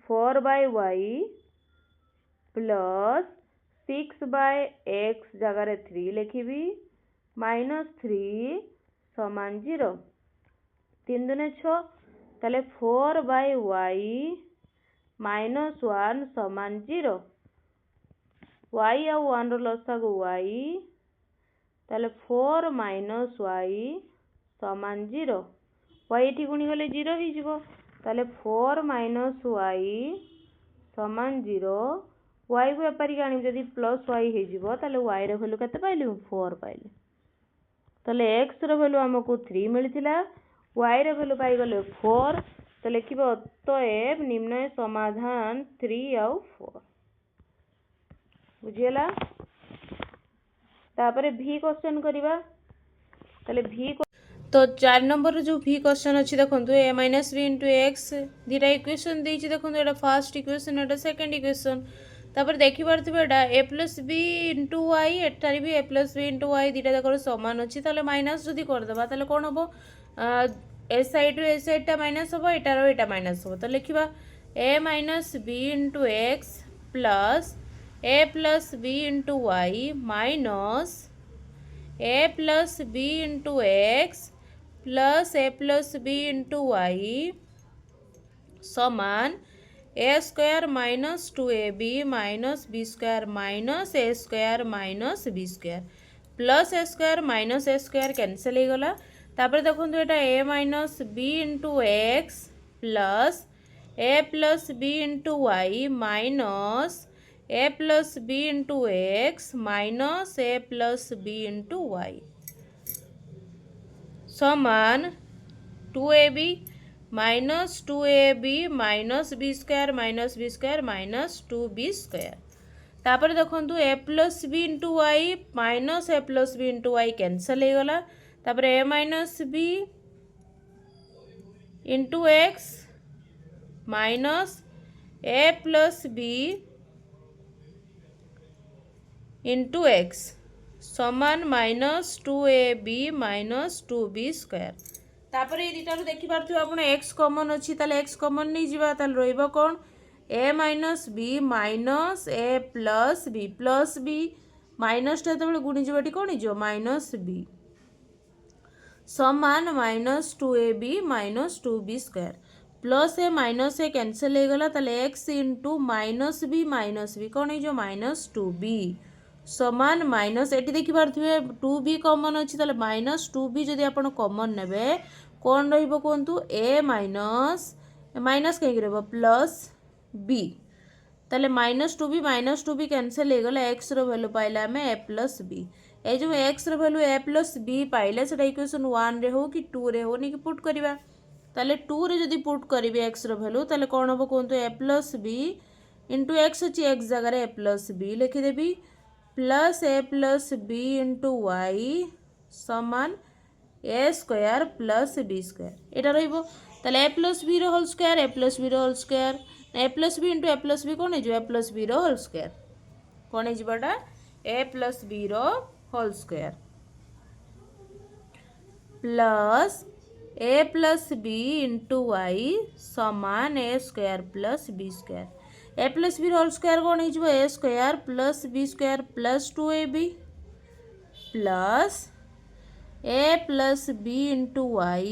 4/y प्लस 6/x जगह रे 3 लिखिबी -3 समान 0 3 दुने 6 तले 4/y -1 समान 0 y और 1 रो लसागु y तले 4 - y समान 0 y एठी गुणी गले 0 ही जीवो तले 4 - y समान 0 y को एपारी गाणी जदी प्लस y हे जीवो तले y रो वैल्यू केते पाइलु 4 पाइलु तले x रो वैल्यू हमकु 3 मिलिथिला y रो वैल्यू पाई गले 4 तो लिखिबो अतएव निम्न समाधान 3 और 4 बुझियला। तापरे भी क्वेश्चन करिबा तले भी तो 4 नंबर जो भी क्वेश्चन अछि देखंतु a - b * x Indira equation देछि देखंतु एटा फर्स्ट इक्वेशन एटा सेकंड इक्वेशन तापर देखि परथिबे एटा a + b * y एटारी भी a + b * y दिटा जाकर समान अछि ताले माइनस जदी कर देबा ताले कोन हबो ए साइड रो ए साइड टा माइनस हबो एटा रो एटा माइनस हबो तो लिखिबा a - b * x plus a + b * y minus a + b * x plus a + b * y समान a square minus 2ab minus b square minus a square minus b square plus a square minus a square cancel हो गला। तापर देखंतु एटा a - b * x plus a + b * y minus a + b * x minus a + b * y समान 2ab minus 2ab minus b square minus b square minus 2b square तापर देखंतु a + b * y minus a + b * y cancel हो गला। तापर a - b * x minus a + b * x समान minus 2ab minus 2b square तापर ए दिटा रो देखि पारथु आपण x common अछि ताले x कॉमन नै जिबा ताले रहइबो कोन a - b minus a plus b minus ता तबले गुणी जिबाटी कोन हिजो -b समान minus 2ab minus 2b square plus a minus a cancel हो गला ताले x * -b कोन हिजो -2b समान माइनस एटी देखि पारथिबे 2b कॉमन अछि ताले -2b जदी आपण कॉमन नेबे कोन रहिबो कोंतु a माइनस कहि रहबो प्लस b ताले -2b कैंसिल हो गला x रो वैल्यू पाइला हमें a + b ए जो x रो वैल्यू a + b पाइले सेटा इक्वेशन 1 रे हो कि 2 रे हो नि कि पुट करिवा ताले 2 रे जदी पुट करिवे x रो वैल्यू ताले कोन हबो कोंतु a + b * x अछि x जगह रे a + b लिखि देबी प्लस a + b * y समान a square plus b square एटा रहिबो ताले a + b रो होल स्क्वायर a + b रो whole square a + b * a + b कोन हिजो a + b रो होल स्क्वायर कोन हिजबाटा a + b रो whole square plus a + b * y समान a square plus b square a + b रो होल स्क्वायर कोन हिजबो a square plus b square plus 2ab plus a + b * y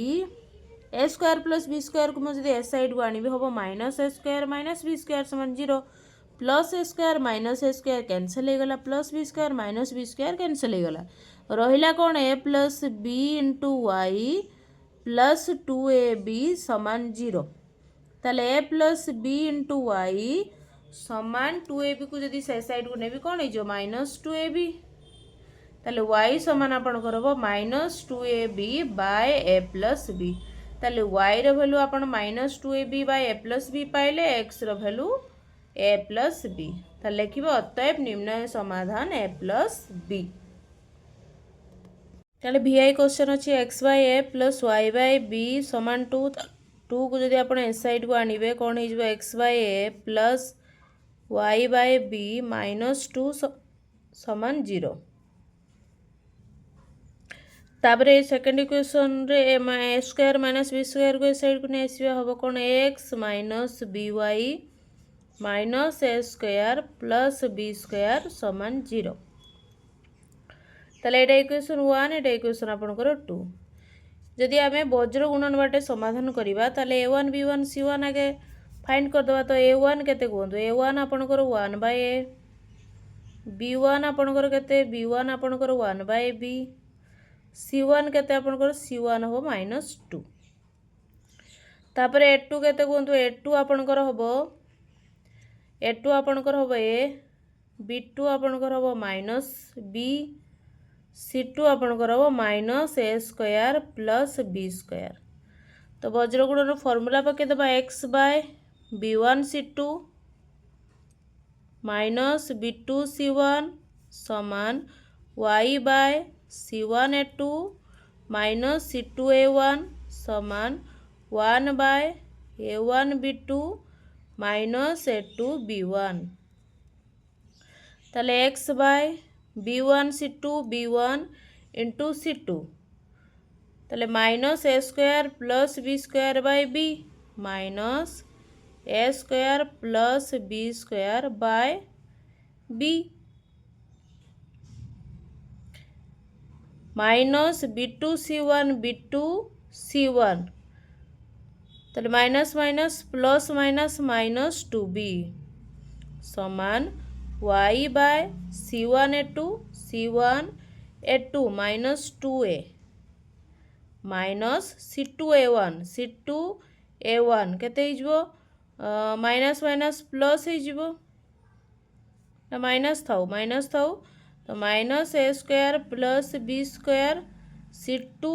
A square plus B square को मुझे ए side को आनी हम माइनस ए स्क्वायर माइनस बी स्क्वायर समान 0 plus A square minus A square cancel हो गला plus B square minus B square cancel हो गला रहिला कौन A plus B into Y plus 2ab समान 0 ताले A plus B into Y समान 2ab को जदि से साइड को नेबी कौन हो माइनस 2ab ताले y समान आपणकर हम minus 2ab bye A plus B ताले y रो वैल्यू आपण minus 2ab bye A plus B पाइले x रो वैल्यू ए प्लस बी ताले लिखिबो अतएव निम्न समाधान ए प्लस बी ताले vi क्वेश्चन अछि x by A plus y by B समान 2 2 को जदि आपण ए साइड को आनिबे कोन हो जिवो x by A plus y by B minus 2 समान 0 तापरे सेकंड इक्वेशन रे A square minus B square को साइड को नहीं आसवा हम कौन X minus B Y minus ए स्क्वायर प्लस बी स्क्वायर समान 0 ताले एटा इक्वेशन 1 एटा इक्वेशन आपनकर 2 जदि आमे वज्र गुणन बाटे समाधान करिबा ताले a1 b1 c1 आगे फाइंड कर दबा तो a1 केते कोंदो a1 आपनकर 1 बाय a b1 आपनकर केते b1 आपनकर 1 बाय b c1 केते आपनकर c1 हो माइनस 2 तापर a2 केते कोंतु a2 आपनकर होबो a2 आपनकर होबो a b2 आपनकर होबो माइनस b c2 आपनकर होबो minus a square plus b square तो वज्र गुणन फार्मूला पके दबा x by b1 c2 minus b2 c1 समान y by c1 a2 minus c2 a1 समान 1 by a1 b2 minus a2 b1 ताले x by b1 c2 b1 into c2 ताले minus a square plus b square by b minus a square plus b square by b minus b2 c1 b2 c1 ताले minus minus plus minus minus 2b समान y by c1 a2 c1 a2 minus 2a minus c2 a1 c2 a1 केते हिजबो minus minus plus हिजबो ना minus थाउ तो minus ए square plus B square c2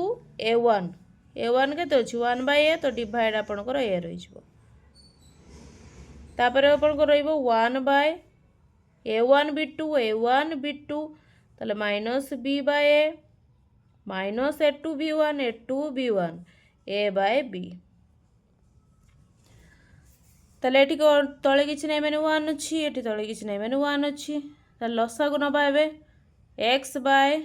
a1 केते अछि 1 बाय a तो डिवाइड आपनकर a रहिजबो तापर आपनकर रहिबो 1 बाय a1 b2 ताले minus b by a minus a2 b1 a by b ताले एठी तळे किछि नै माने 1 अछि एठी तळे किछि नै माने 1 अछि ताले लसागु नबा एबे x बाय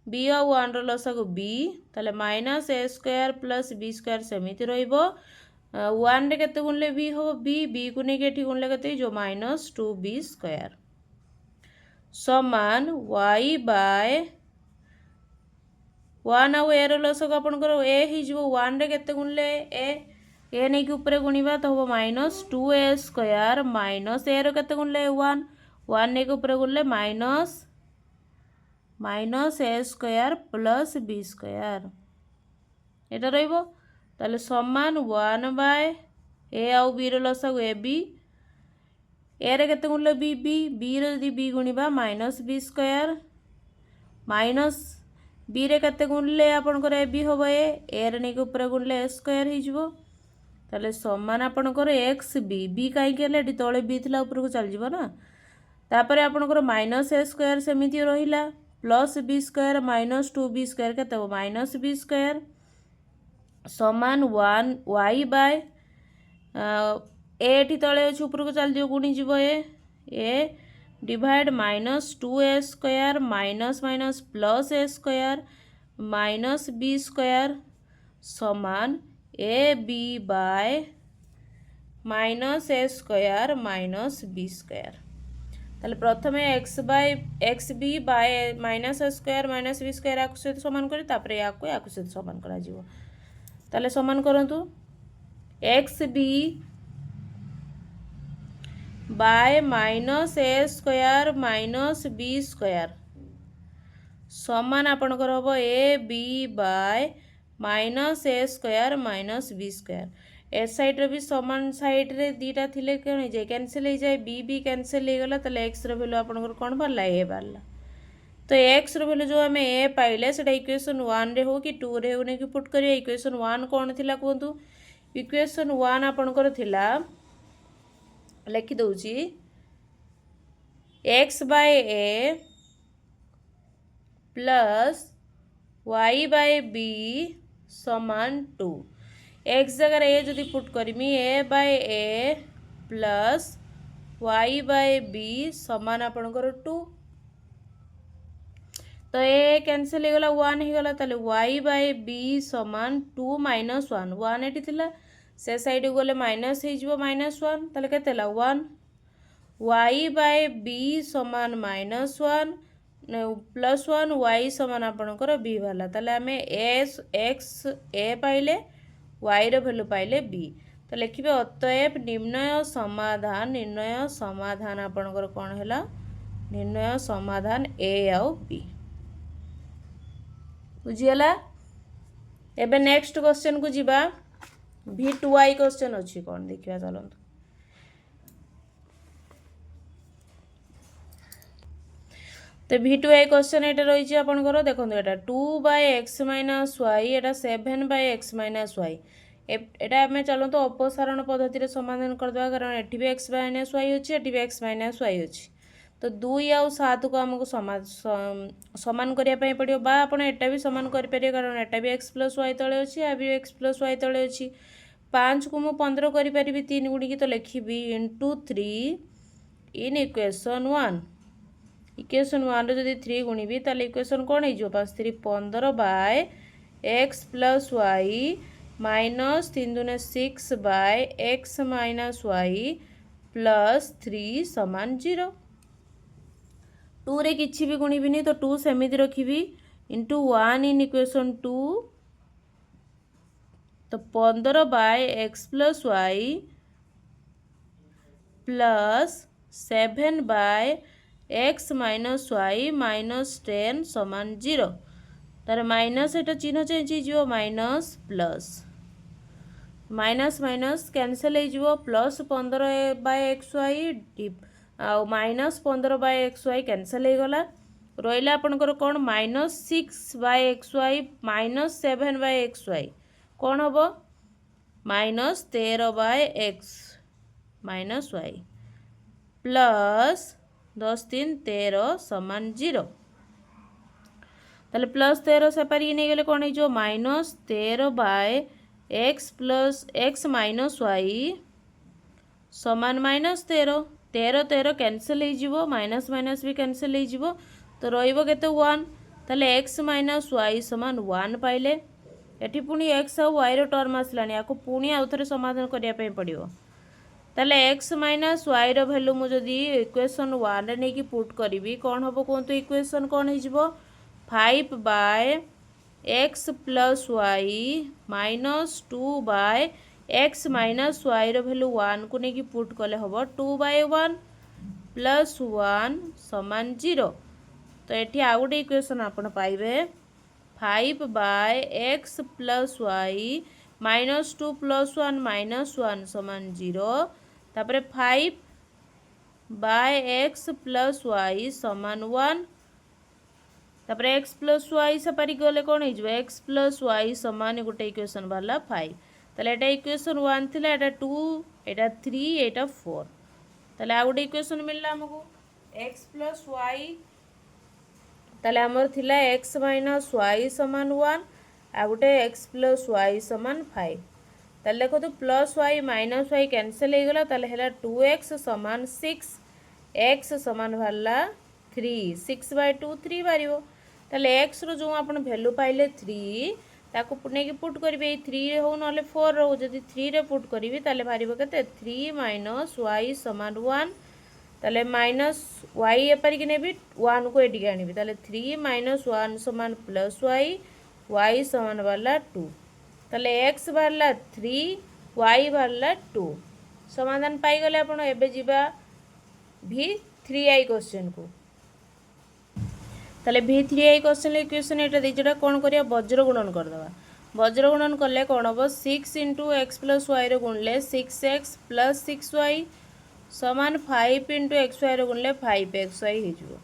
b और 1 रो लसागु b ताले minus a square plus b square समिति रहिबो 1 रे केते गुणले b हो b को नै केठी गुणले केते जो माइनस 2b स्क्वायर समान y बाय 1 और a रो लसागु आपनकर a हिजबो 1 रे केते गुणले a नै के ऊपर गुणिबा तो हो minus 2a square minus a रो केते गुणले 1 नै के ऊपर गुणले minus a square plus b square एटा रहिबो ताले समान 1 बाय a और b रो लसागु ab a रे केते गुणले b रे यदि b गुणिबा minus b square minus b रे केते गुणले आपनकर ab होबो a रे नै के ऊपर गुणले a स्क्वायर हिजबो ताले समान आपनकर x b काई केले एटी तळे b थिला ऊपर को चल जिवो ना तापरे आपनकर माइनस a स्क्वायर समिति रहिला plus b square minus 2b square केते हो माइनस b स्क्वायर समान 1 y बाय a एटी तळे अछि ऊपर को चल दियो गुणी जिवो a divide minus 2a square minus minus plus a square minus b square समान ab by minus a square minus b square ताले प्रथमे X B by minus a square minus b square याकु सहित समान करी तापरे याकु सहित समान करा जिवो ताले समान करंतु x B by minus A square minus B square समान आपणकर हम a b by minus A square minus B square ए साइड भी समान साइड रे दीटा थिले कौन हो जाए कैंसिल हो जाए बी कैंसिल हो गला ताले एक्स रो वैल्यू आपणकर कौन बारला ए बारला तो एक्स रो वैल्यू जो आम ए पाइले सेटा इक्वेशन 1 रे हो कि 2 रे हो ने कि पुट करिया इक्वेशन 1 कौन थिला कहतु इक्वेशन 1 आपणकर थिला लिखि दउची x bye A plus Y bye B समान 2 एक्स जगह ए जदि put Karmi A bye A plus Y bye B समान आपणकर 2 तो ए कैंसिल हो गला 1 हो गला ताले वाई बाय बी समान 2 माइनस 1 1 एटी थिला से साइड गले माइनस हो माइनस 1 ताले केते ला 1 वाई बाय बी समान माइनस 1 प्लस 1 वाई समान आपणकर बी वाला ताले आमे एस एक्स ए पाइले वाई रो वैल्यू पाइले बी तो लिखिबे अतएव निर्णय समाधान आपणकर कोन हैला निर्णय समाधान ए आउ बी बुझियला एबे नेक्स्ट क्वेश्चन को जिबा v2i क्वेश्चन अछि कोन देखिबा चलंतु तो v2i क्वेश्चन एटा रही आपनकर देखंतु एटा 2 bye x minus y Etah 7 by x minus y एटा आमे चलंतु अपसारण पद्धति रे समाधान कर दवा कारण एठी भी x माइनस y अछि एठी भी x माइनस y अछि तो 2 और 7 को हमको समान करिया पई पड़ियो बा आपण एटा भी समान करि परियो कारण एटा भी x प्लस y तळे अछि आ भी x प्लस y तळे अछि 5 को मु 15 करि परिबी 3 गुणी की तो लिखिबी इनटू 3 इन इक्वेशन 1 इक्वेशन 1 रे जदि 3 गुणिबी ताले इक्वेशन कोन हे जो 5 3 15 by x plus y minus 3 दुने 6 by x minus y plus 3 समान 0 2 रे किछि भी गुणिबी नहीं तो 2 सेमिति रखिबी इनटू 1 इन इक्वेशन 2 तो 15 by x plus y plus 7 by x minus y minus 10 समान 0 तार माइनस एटा चिन्ह चेंज हो minus plus minus minus cancel हो प्लस 15 बाय एक्स वाई आ minus 15 by X Y cancel हो गला रहा आपनकर कौन minus 6 by X Y minus 7 by X Y कौन हम minus 13 by X minus Y plus 10 3 13 समान 0 ताले प्लस 13 सेपारी नहीं गले कौन हो minus 13 by x plus x minus y समान माइनस 13 13 13 कैंसिल हो माइनस माइनस भी कैंसिल हो तो रहिबो केते 1 ताले एक्स माइनस वाई समान 1 पाइले एठी पुनी एक्स आ वाई रो टर्म आसलानी याको पुनी आउ थरे समाधान करिया पई पड़ियो ताले एक्स माइनस वाई रो वैल्यू मु जदी इक्वेशन 1 रे नै कि पुट करिवि कोन हबो कोन तो इक्वेशन कोन हे जिवो 5 by x plus Y minus 2 by X minus Y रो वैल्यू 1 को नहीं पुट कले हम 2 बाय 1 प्लस 1 समान 0 तो ये आउ गोटे इक्वेशन आपन पाइबे 5 by x plus Y minus 2 plus 1 minus 1 समान 0 तापर 5 बाय एक्स प्लस वाई समान 1 तापर एक्स प्लस वाई सेपारी गले कौन हो एक्स प्लस वाई समान गोटे इक्वेशन बाहर 5 ताले एटा इक्वेशन 1 थिला एटा 2 एटा 3 एटा 4 ताले आ गोटे इक्वेशन मिलला हमको x प्लस वाई ताले हमर थिला x माइनस वाई समान 1 आ गोटे x प्लस वाई समान 5 ताले देखो तो plus Y minus y cancel हो गला ताले हैला 2x समान 6 x समान बाहरला 3 6 बाय 2 3 बारिवो ताले x रो जो आपण वैल्यू पाइले 3 ताको पुणे की पुट करिवे 3 हो नले 4 रो जदी 3 रे पुट करिवे ताले भारिबो केते 3 माइनस y समान 1 ताले माइनस y एपर कि नेबी 1 को एडी आनिबी ताले 3 माइनस 1 समान प्लस y y समान वाला 2 ताले एक्स बाहरला 3 वाई बाहरला 2 समाधान पाईगले आपण एबे जीवा V3i क्वेश्चन को ताले V3i क्वेश्चन इक्वेशन एटा दिजटा कोन करिया वज्र गुणन कर दवा वज्र गुणन करले कोन हो 6 * x + y रे गुणले 6x + 6y समान 5 * xy रे गुणले 5xy हे जिवो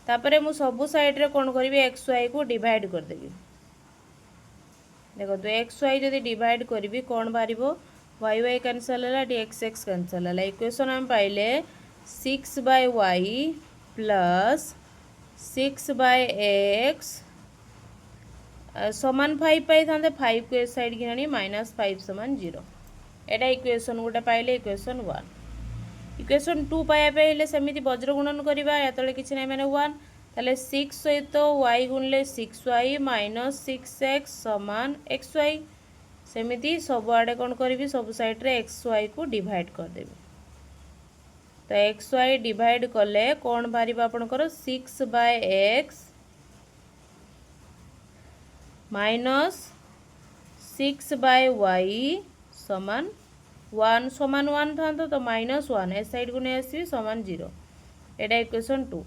तापरे मु सब साइड रे कोन करबी xy को डिवाइड कर देबी देखो तो xy जदी डिवाइड करबी कोन बारिबो y कैंसिल होला x कैंसिल होला इक्वेशन हम पाइले 6/y + 6/x समान 5 पाई थांते 5 को इस साइड की -5 = 0 एटा इक्वेशन गोटे पाइले इक्वेशन 1 इक्वेशन 2 पाया पे हेले सेमिति वज्र गुणन करबा या तले किछि नै माने 1 ताले 6 सहित y गुणले 6y - 6x = xy सेमिति सब आडे कोन करबी सब साइड रे xy को डिवाइड कर देबी तो xy डिवाइड कले कोन बारिबा आपनकर 6/x माइनस 6/y समान 1 समान 1 था तो -1 ए साइड को नहीं आसी समान 0 एटा इक्वेशन 2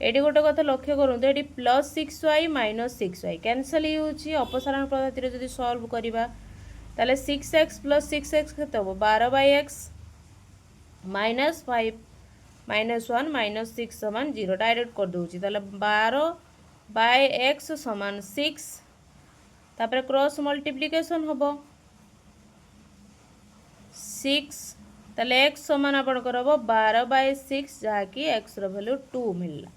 एडी गोटे कथा लक्ष्य करंतु एडी +6y - 6y कैंसिल होउची अपसारण पद्धति रे जदी सॉल्व करिबा ताले 6x + 6x केते हो 12/x -5 -1 -6 समान 0 डायरेक्ट कर दोउची ताले 12/x समान 6 तापर क्रॉस मल्टीप्लिकेशन होबो 6 ताले x समान आपण करबो 12/6 जहा कि x रो वैल्यू 2 मिलला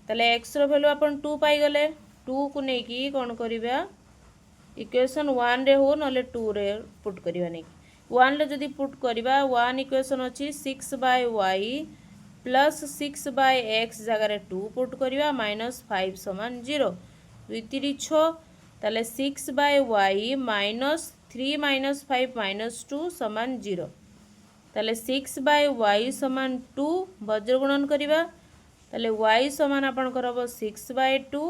ताले x रो वैल्यू आपण 2 पाई गले 2 को नै कि कोन करिबा इक्वेशन 1 रे हो नले 2 रे पुट करिबा नै 1 रे जदी पुट करिबा 1 इक्वेशन अछि 6/y + 6/x जगह रे 2 पुट करिबा -5 = 0 2 3 6 ताले 6/y - 3 - 5 - 2 = 0 ताले 6/y = 2 वज्र गुणन करिबा ताले y समान आपण करबो 6/2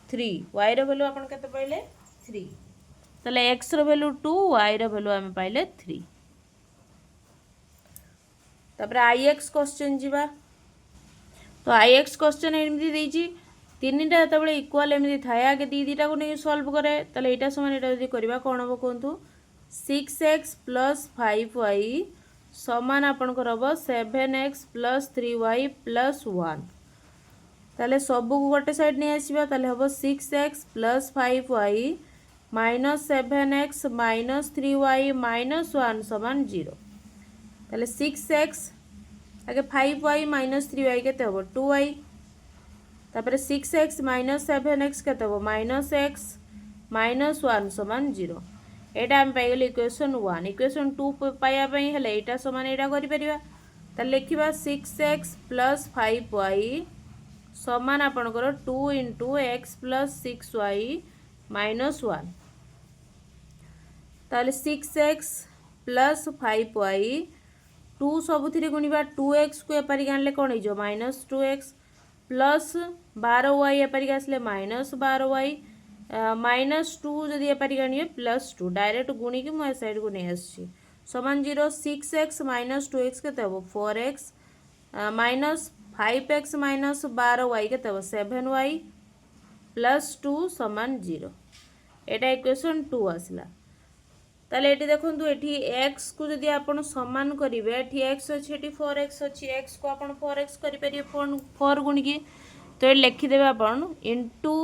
3 y रो वैल्यू आपण केते पाइले 3 ताले x रो वैल्यू 2 y रो वैल्यू हम पाइले 3 तापर ix क्वेश्चन जीवा तो ix क्वेश्चन एमदी देजी तीनटा जतबेले इक्वल एमदी थाए आगे दीटा को नहीं सॉल्व करे ताले एटा समान एटा जदी करबा कोन हो कोंतु 6x + 5y समान आपण करबो 7x + 3y + 1 ताले सब को गोटे साइड नहीं आसीबा ताले हबो 6x + 5y - 7x - 3y - 1 समान 0 ताले 6x आगे 5y - 3y केते हबो 2y तापर 6x - 7x केते हबो -x - 1 समान 0 एटा हम पाई गेले इक्वेशन 1 इक्वेशन 2 पाया पई हेले एटा समान एटा करि परिबा त लिखिबा 6x + 5y समान आपनकर 2 * x + 6y - 1 ताले 6x + 5y 2 सबुथिरे गुणिबा 2x को एपारी गानले कोन हो जो -2x प्लस 12y एपारी आसले -12y -2 जदि एपारी गानिए +2 डायरेक्ट गुणी कि मो साइड को नहीं आसी समान 0 6x - 2x केते हो 4x -5x - 12y केते हो 7y +2 समान 0 एटा इक्वेशन 2 आसला ताले एटी देखंतु एठी x को जदि आपण समान करिवे एठी x अछि एठी 4x अछि x को आपण 4x करि परिए 4 गुणी की तो ये लिखि देबे आपण into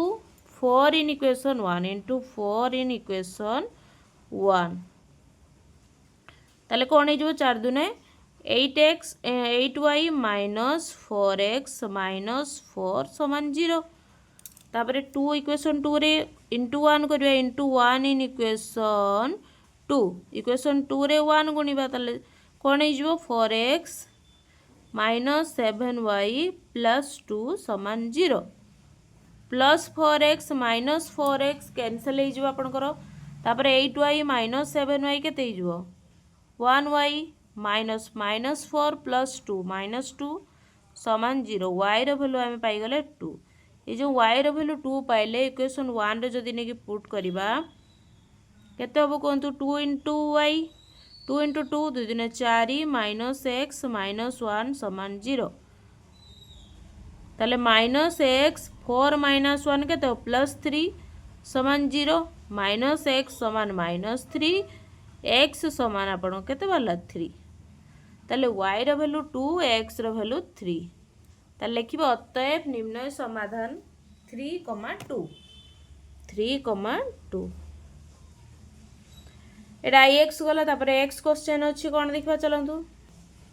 4 in equation 1 into 4 in equation 1 ताले कोन हे जो 4 दुने 8x 8y - 4x - 4 समान 0 तापरे 2 इक्वेशन 2 रे इनटू 1 करबा इनटू 1 इन इक्वेशन 2 इक्वेशन 2 रे 1 गुणिबा ताले कोन हे जो 4x - 7y + 2 समान 0 प्लस 4x - 4x कैंसिल हो जो आपनकर तापरे 8y - 7y केते हो जो 1y -4 + 2 -2 समान 0 y रो वैल्यू हम पाई गले 2 ये जो y रो वैल्यू 2 पाइले इक्वेशन 1 रे जदी ने कि पुट करिबा केते हम कहतु 2 इंटू वाई 2 इंटू 2 2 दिन 4 माइनस एक्स माइनस 1 समान 0 ताले माइनस एक्स 4 माइनस 1 केते प्लस 3 समान 0 माइनस एक्स समान माइनस 3 एक्स समान आपण केते वाला 3 ताले y रो वैल्यू 2 x रो वैल्यू 3 ताले लिखिबो अतएव निम्न समाधान 3,2 3,2 एटा x गला तापर x क्वेश्चन अछि कोन देखबा चलंतु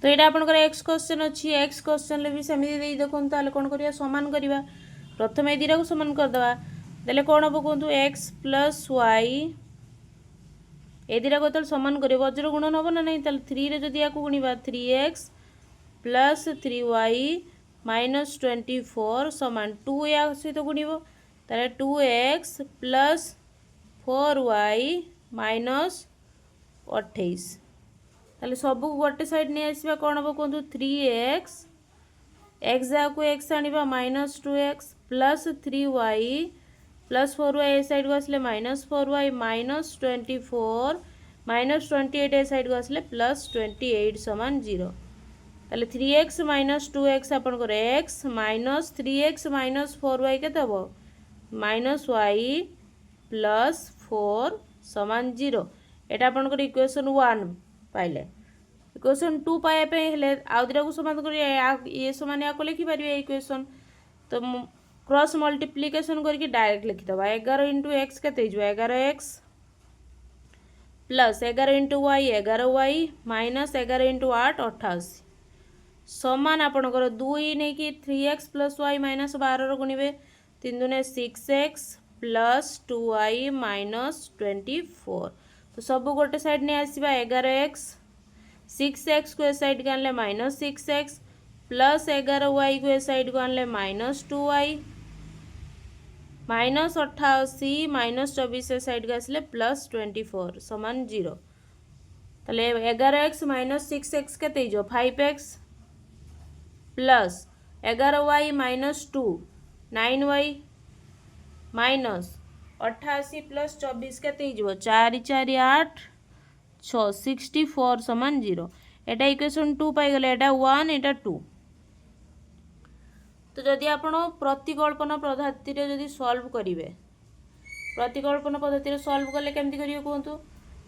तो एटा आपनकर x क्वेश्चन अछि x क्वेश्चन ले भी समिति देई देखन ताले कोन करिया समान करिवा प्रथम ए दिरा को समान कर दवा देले कोन हबो कोंतु x + y ए दिरा को तल समान करियो वज्र गुणन हबो ना नहीं तल 3 रे जदी याकू गुणीबा 3x + 3y - 24 समान 2 या सहित गुणीबो ताले 2x + 4y - 28 ताले सब गोटे साइड ने आसीबा कोन हबो कोंतु 3x x जा को x आनिबा -2x + 3y + 4y ए साइड को आसले -4y - 24 - 28 ए साइड को आसले +28 समान 0 ताले 3x - 2x अपन को x - 3x - 4y केते हबो -y + 4 समान 0 एटा अपन को इक्वेशन 1 पाइले इक्वेशन 2 पाए पे हेले आउदरा को समान करी ये समान या को लिखि परिबे इक्वेशन तो क्रॉस मल्टीप्लिकेशन करके डायरेक्ट लिखि दबा 11 * x केते जो 11x + 11 * y 11y - 11 * 8 88 समान आपनकर 2 नै कि 3x + y - 12 रो गुणिबे 3 दुने 6x + 2y - 24 तो सब गोटे साइड ने आसीबा 11x 6x को ए साइड के आनले -6x + 11y को ए साइड को आनले -2y -88 -24 ए साइड के आसले +24 समान 0 ताले 11x - 6x केते जो 5x + 11y - 2 9y -88 + 24 केते जो 4 4 8 6 64 समान 0 एटा इक्वेशन 2 पाई गले एटा 1 एटा 2 तो जदि आपण प्रतिकल्पन पद्धति रे जदि सॉल्व करिवे प्रतिकल्पन पद्धति रे सॉल्व करले केमति करियो कोंतु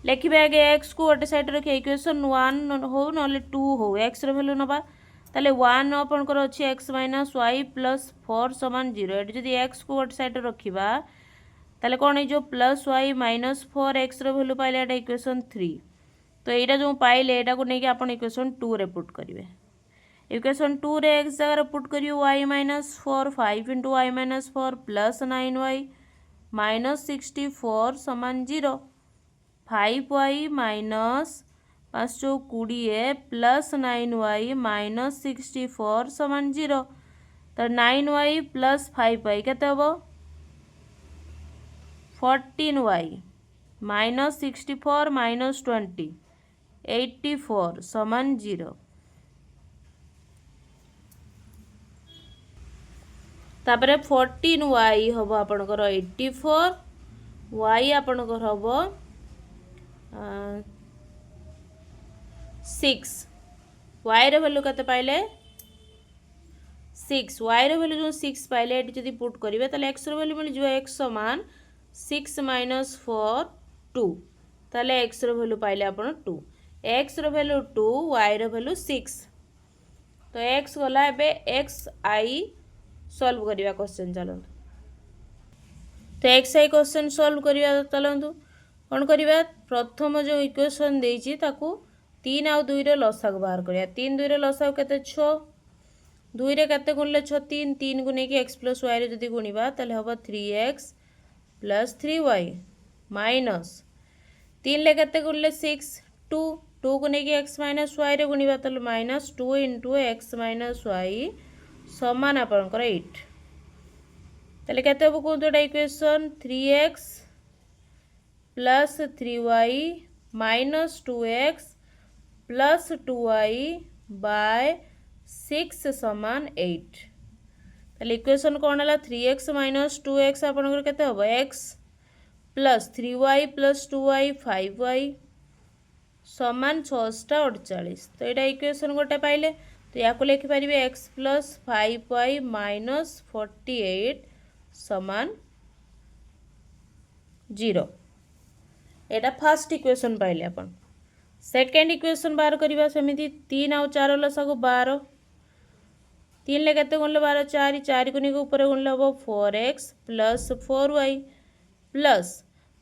लिखिबे आगे x को ओटे साइड रखे इक्वेशन 1 हो नले 2 हो x रो वैल्यू नबा ताले 1 अपन कर अछि x - y + 4 समान 0 एट जदि x को ओटे साइड रखिबा ताले कोन हे जो +y - 4x रो वैल्यू पाइले एटा इक्वेशन 3 तो एटा जो पाइले एटा को नै कि अपन इक्वेशन 2 रे पुट करिवे इक्वेशन 2 रे x जगह पुट करियो y - 4 5 * y - 4 + 9y - 64 समान 0 5y - 5 + 20 + 9y - 64 समान 0 तो 9y + 5y केते हबो 14y - 64 - 20 84 समान 0 तापरे 14y हबो आपनकर 84 y आपनकर हबो 6 y रो वैल्यू कते पाइले 6 y रो वैल्यू जो 6 पाइले एटी जदी पुट करिवे ताले x रो वैल्यू मिल जो x समान 6 - 4 2 ताले x रो वैल्यू पाइले आपण 2 x रो वैल्यू 2 y रो वैल्यू 6 तो x गला एबे x i सॉल्व करिवा क्वेश्चन चलंतु तो x i क्वेश्चन सॉल्व करिवा चलंतु कोन करिवा प्रथम जो इक्वेशन देइची ताकू 3 और 2 रे लसाग बाहर करिया 3 2 रे लसाग केते 6 2 रे केते गुणले 6 3 3 को नै कि x + y रे जदी गुणीबा तले हबो 3x + 3y माइनस 3 ले केते गुणले 6 2 2 को नै कि x - y रे गुणीबा तले -2 * x - y समान आपनकर 8 तले केते हबो कोन तो equation 3x + 3y - 2x + 2y / 6 समान 8 तले इक्वेशन कोन हला 3x - 2x आपनकर केते हबो x plus 3y plus 2y 5y समान 648। तो यहाँ इक्वेशन गोटे पाइले तो या लिखिपारे x प्लस 5y माइनस 48 समान 0। एटा फर्स्ट इक्वेशन पाइले अपन। सेकेंड इक्वेशन बाहर करवा सेमिति 3 आउ 4 लसागु 12 3 ले केते गुणले 12 4 4 को निको ऊपर गुणले हबो 4x प्लस 4y प्लस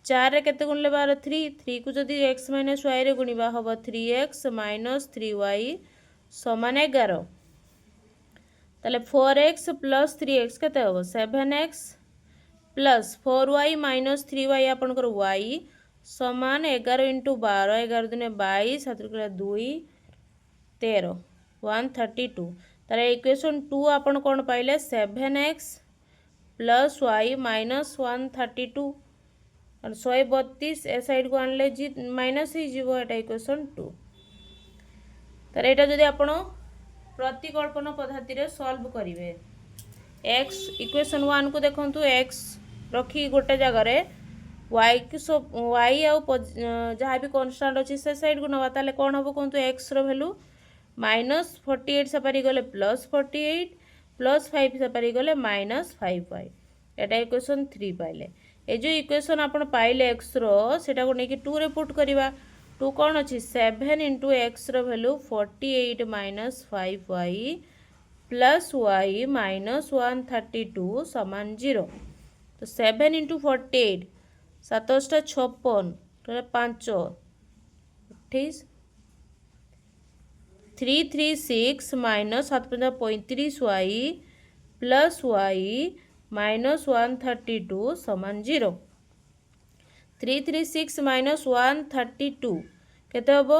4 रे केते गुणले 12 3 3 को जदि x माइनस y रे गुणिबा हबो 3x माइनस 3y समान 11। ताले 4x प्लस 3x केते हबो 7x plus 4y minus 3y आपनकर y समान 11 इंटू 12 11 दुने 22 7 2 13 132। तार इक्वेशन 2 आपन कौन पाइले 7x प्लस y माइनस 132 और 132 ए साइड को आनले जी माइनस ही जीवो एटा इक्वेशन 2। तार एटा जदि आपण प्रतिकल्पन पद्धति रे सॉल्व करिवे x इक्वेशन 1 को देखंतु x रखी गोटे जगह रे y की y आउ जहाँ भी कॉन्स्टेंट अच्छी से साइड को नवा ताले कौन हम कहतु x रो वैल्यू माइनस 48 सेपारी गले प्लस 48 प्लस 5 सेपारी गले माइनस 5y एटा इक्वेशन 3 पाइले। ए जो इक्वेशन आपण पाइले x रो सेटा को नेकी 2 रे पुट करिवा 2 कौन अच्छी 7 इंटू x रो value 48 minus 5y plus y minus 132 समान 0। तो 7 into 48 7 56 5 28 336 minus 7 35 y plus y minus 132 समान 0। 336 माइनस 132 केते हबो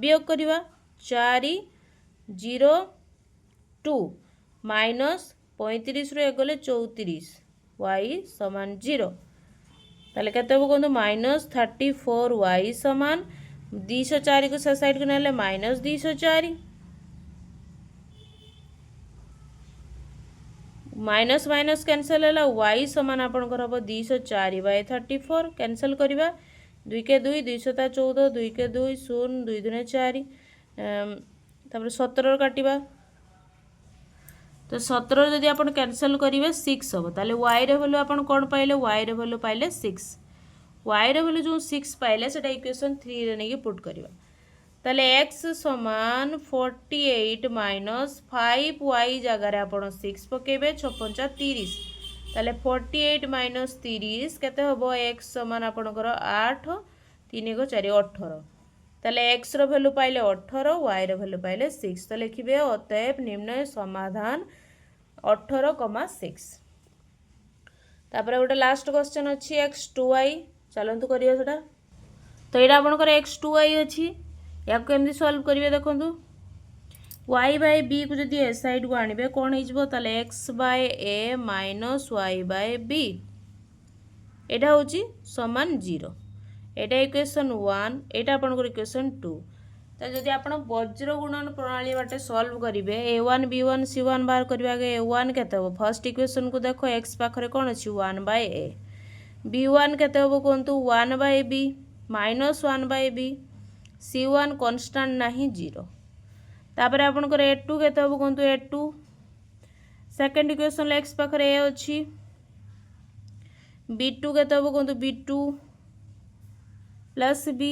वियोग करिवा 4 0 2 माइनस 35 रो गले 34 y समान 0। ताले केते हबो कोन माइनस 34 y समान 204 को से साइड को नेले माइनस 204 माइनस माइनस कैंसल है y समान आपन कर हबो 204 बाय 34 कैंसल करिवा 2 के 2 214 2 के 2 0 2 दुने 4 तापर 17 काटिबा तो 17 जदि आपन कैंसल करिवे 6 हबो ताले y रे वैल्यू आपन कोन पाइले y रे वैल्यू पाइले 6 y रे वैल्यू जो 6 पाइले सेटा इक्वेशन 3 रे नेकी पुट करिवा ताले x समान 48 माइनस 5y जगह रे आपन 6 पकेबे 6 30 ताले 48 माइनस 30 केते हबो x समान आपन कर 8 3 को 4 18 ताले x रो वैल्यू पाइले 18 y रो वैल्यू पाइले 6 तो लिखिबे अतएव निम्न समाधान 18,6। तापर गोटे लास्ट क्वेश्चन अछि x2y चलंतु करियो सेटा तो एटा आपन कर x2y अछि या केमदी सॉल्व करिवे देखंतु y बाय b को जदि ए साइड को आनिबे कोन हिजबो ताले x by a minus y by b एटा होची समान 0 एटा इक्वेशन 1 एटा आपन को इक्वेशन 2। तो जदि आपन वज्र गुणन प्रणाली बाटे सॉल्व करिवे a1 b1 c1 बाहर करिवा के a1 केते हो फर्स्ट इक्वेशन को देखो x पाखरे कोन अछि 1 बाय a b1 केते हो कोंतु 1 by b minus 1 by b c1 constant नाही 0 तापर आपन को a2 केते हो कोंतु a2 सेकंड इक्वेशन x पाखरे a अछि b2 केते हो कोंतु b2 plus b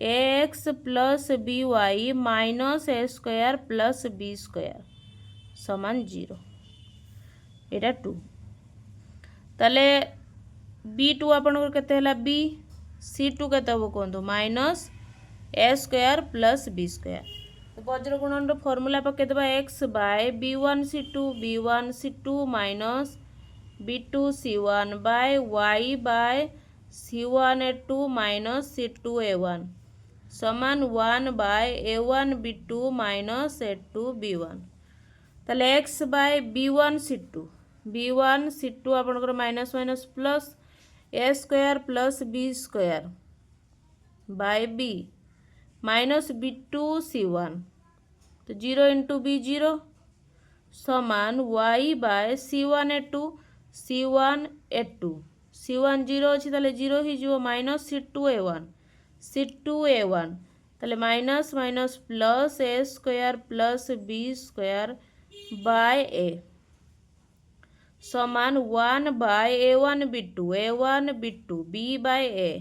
ax plus by minus a square plus b square समान 0 एटा 2 ताले b2 आपन को केते हला b c2 केते हो कोंतु minus a square plus b square तो वज्र गुणन रो फार्मूला पके देबा x by b1 c2 minus b2 c1 by y by c1 a2 minus c2 a1 समान 1 by a1 b2 minus a2 b1 ताले x बाय b1 c2 आपनकर minus minus plus a square plus b square by b minus b2 c1 तो 0 into b 0 समान y by c1 a2 c1 a2 C1 0 अच्छी ताले 0 ही जो minus C2A1 ताले minus minus plus A square plus B square by A समान 1 by A1 B2 B by A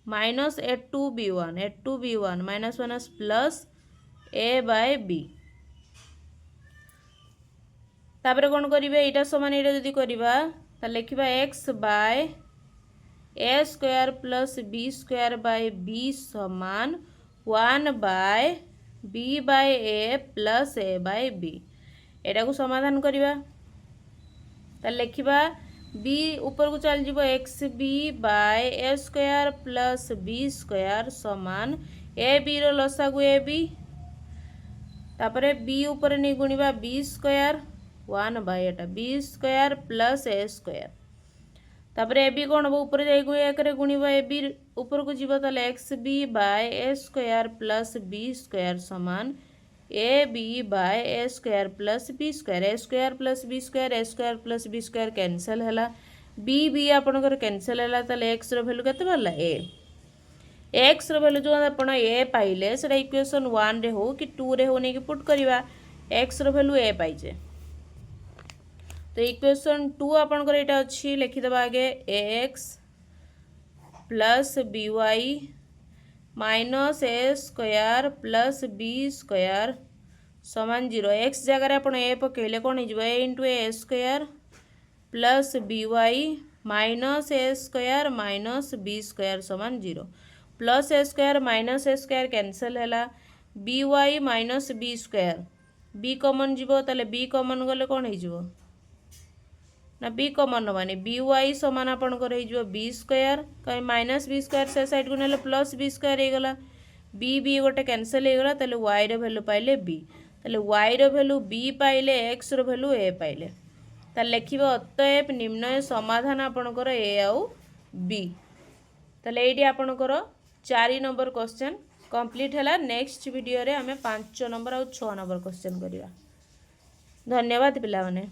minus A2 B1 minus minus plus A by B तापर कौन करिवे एटा समान एटा जदि करिबा ता लिखिबा x by A square plus B square by B समान 1 by B by A plus A by B एटा को समाधान करिबा ता लिखिबा B ऊपर को चल जिवो xb by A square plus B square समान AB रो लसागु AB तापर B ऊपर नै गुणिबा B स्क्वायर 1 बाय एटा B square plus A square तापर AB कोन हो ऊपर जाई गुए एकरे गुणिबा AB ऊपर को जीव ताले xb by A square plus B square समान AB by A square plus B square A square plus B square cancel हला B आपनकर कैंसिल हला ताले x रो वैल्यू केते बल्ला A x रो वैल्यू जो आपण A पाइले सेटा इक्वेशन 1 रे हो कि 2 रे हो नै कि पुट करबा x रो वैल्यू A पाइजे तो इक्वेशन 2 आपनकर एटा अछि लिखि दबा आगे ax plus by minus A square plus B square समान 0 x जगह रे आपण A पकेले कोन हिजबो A * A square plus by minus A square minus B square समान 0 plus A square minus A square cancel हला by minus B square B common जीवो ताले B कॉमन गले कोन हिजबो ना B कॉमन माने by समान आपण कर हिजबो B स्क्वायर कहीं माइनस B स्क्वायर से साइड को नेले प्लस B स्क्वायर हे गला B गोटे कैंसिल हे गला ताले y रो वैल्यू पाइले B ताले y रो वैल्यू B पाइले x रो वैल्यू A पाइले ताले लिखिबो अतएव निम्नय समाधान आपण कर A आउ B ताले एडी आपण कर 4 नंबर क्वेश्चन कंप्लीट हला नेक्स्ट वीडियो रे हमें 5 नंबर और 6 नंबर क्वेश्चन करिया धन्यवाद पिला माने।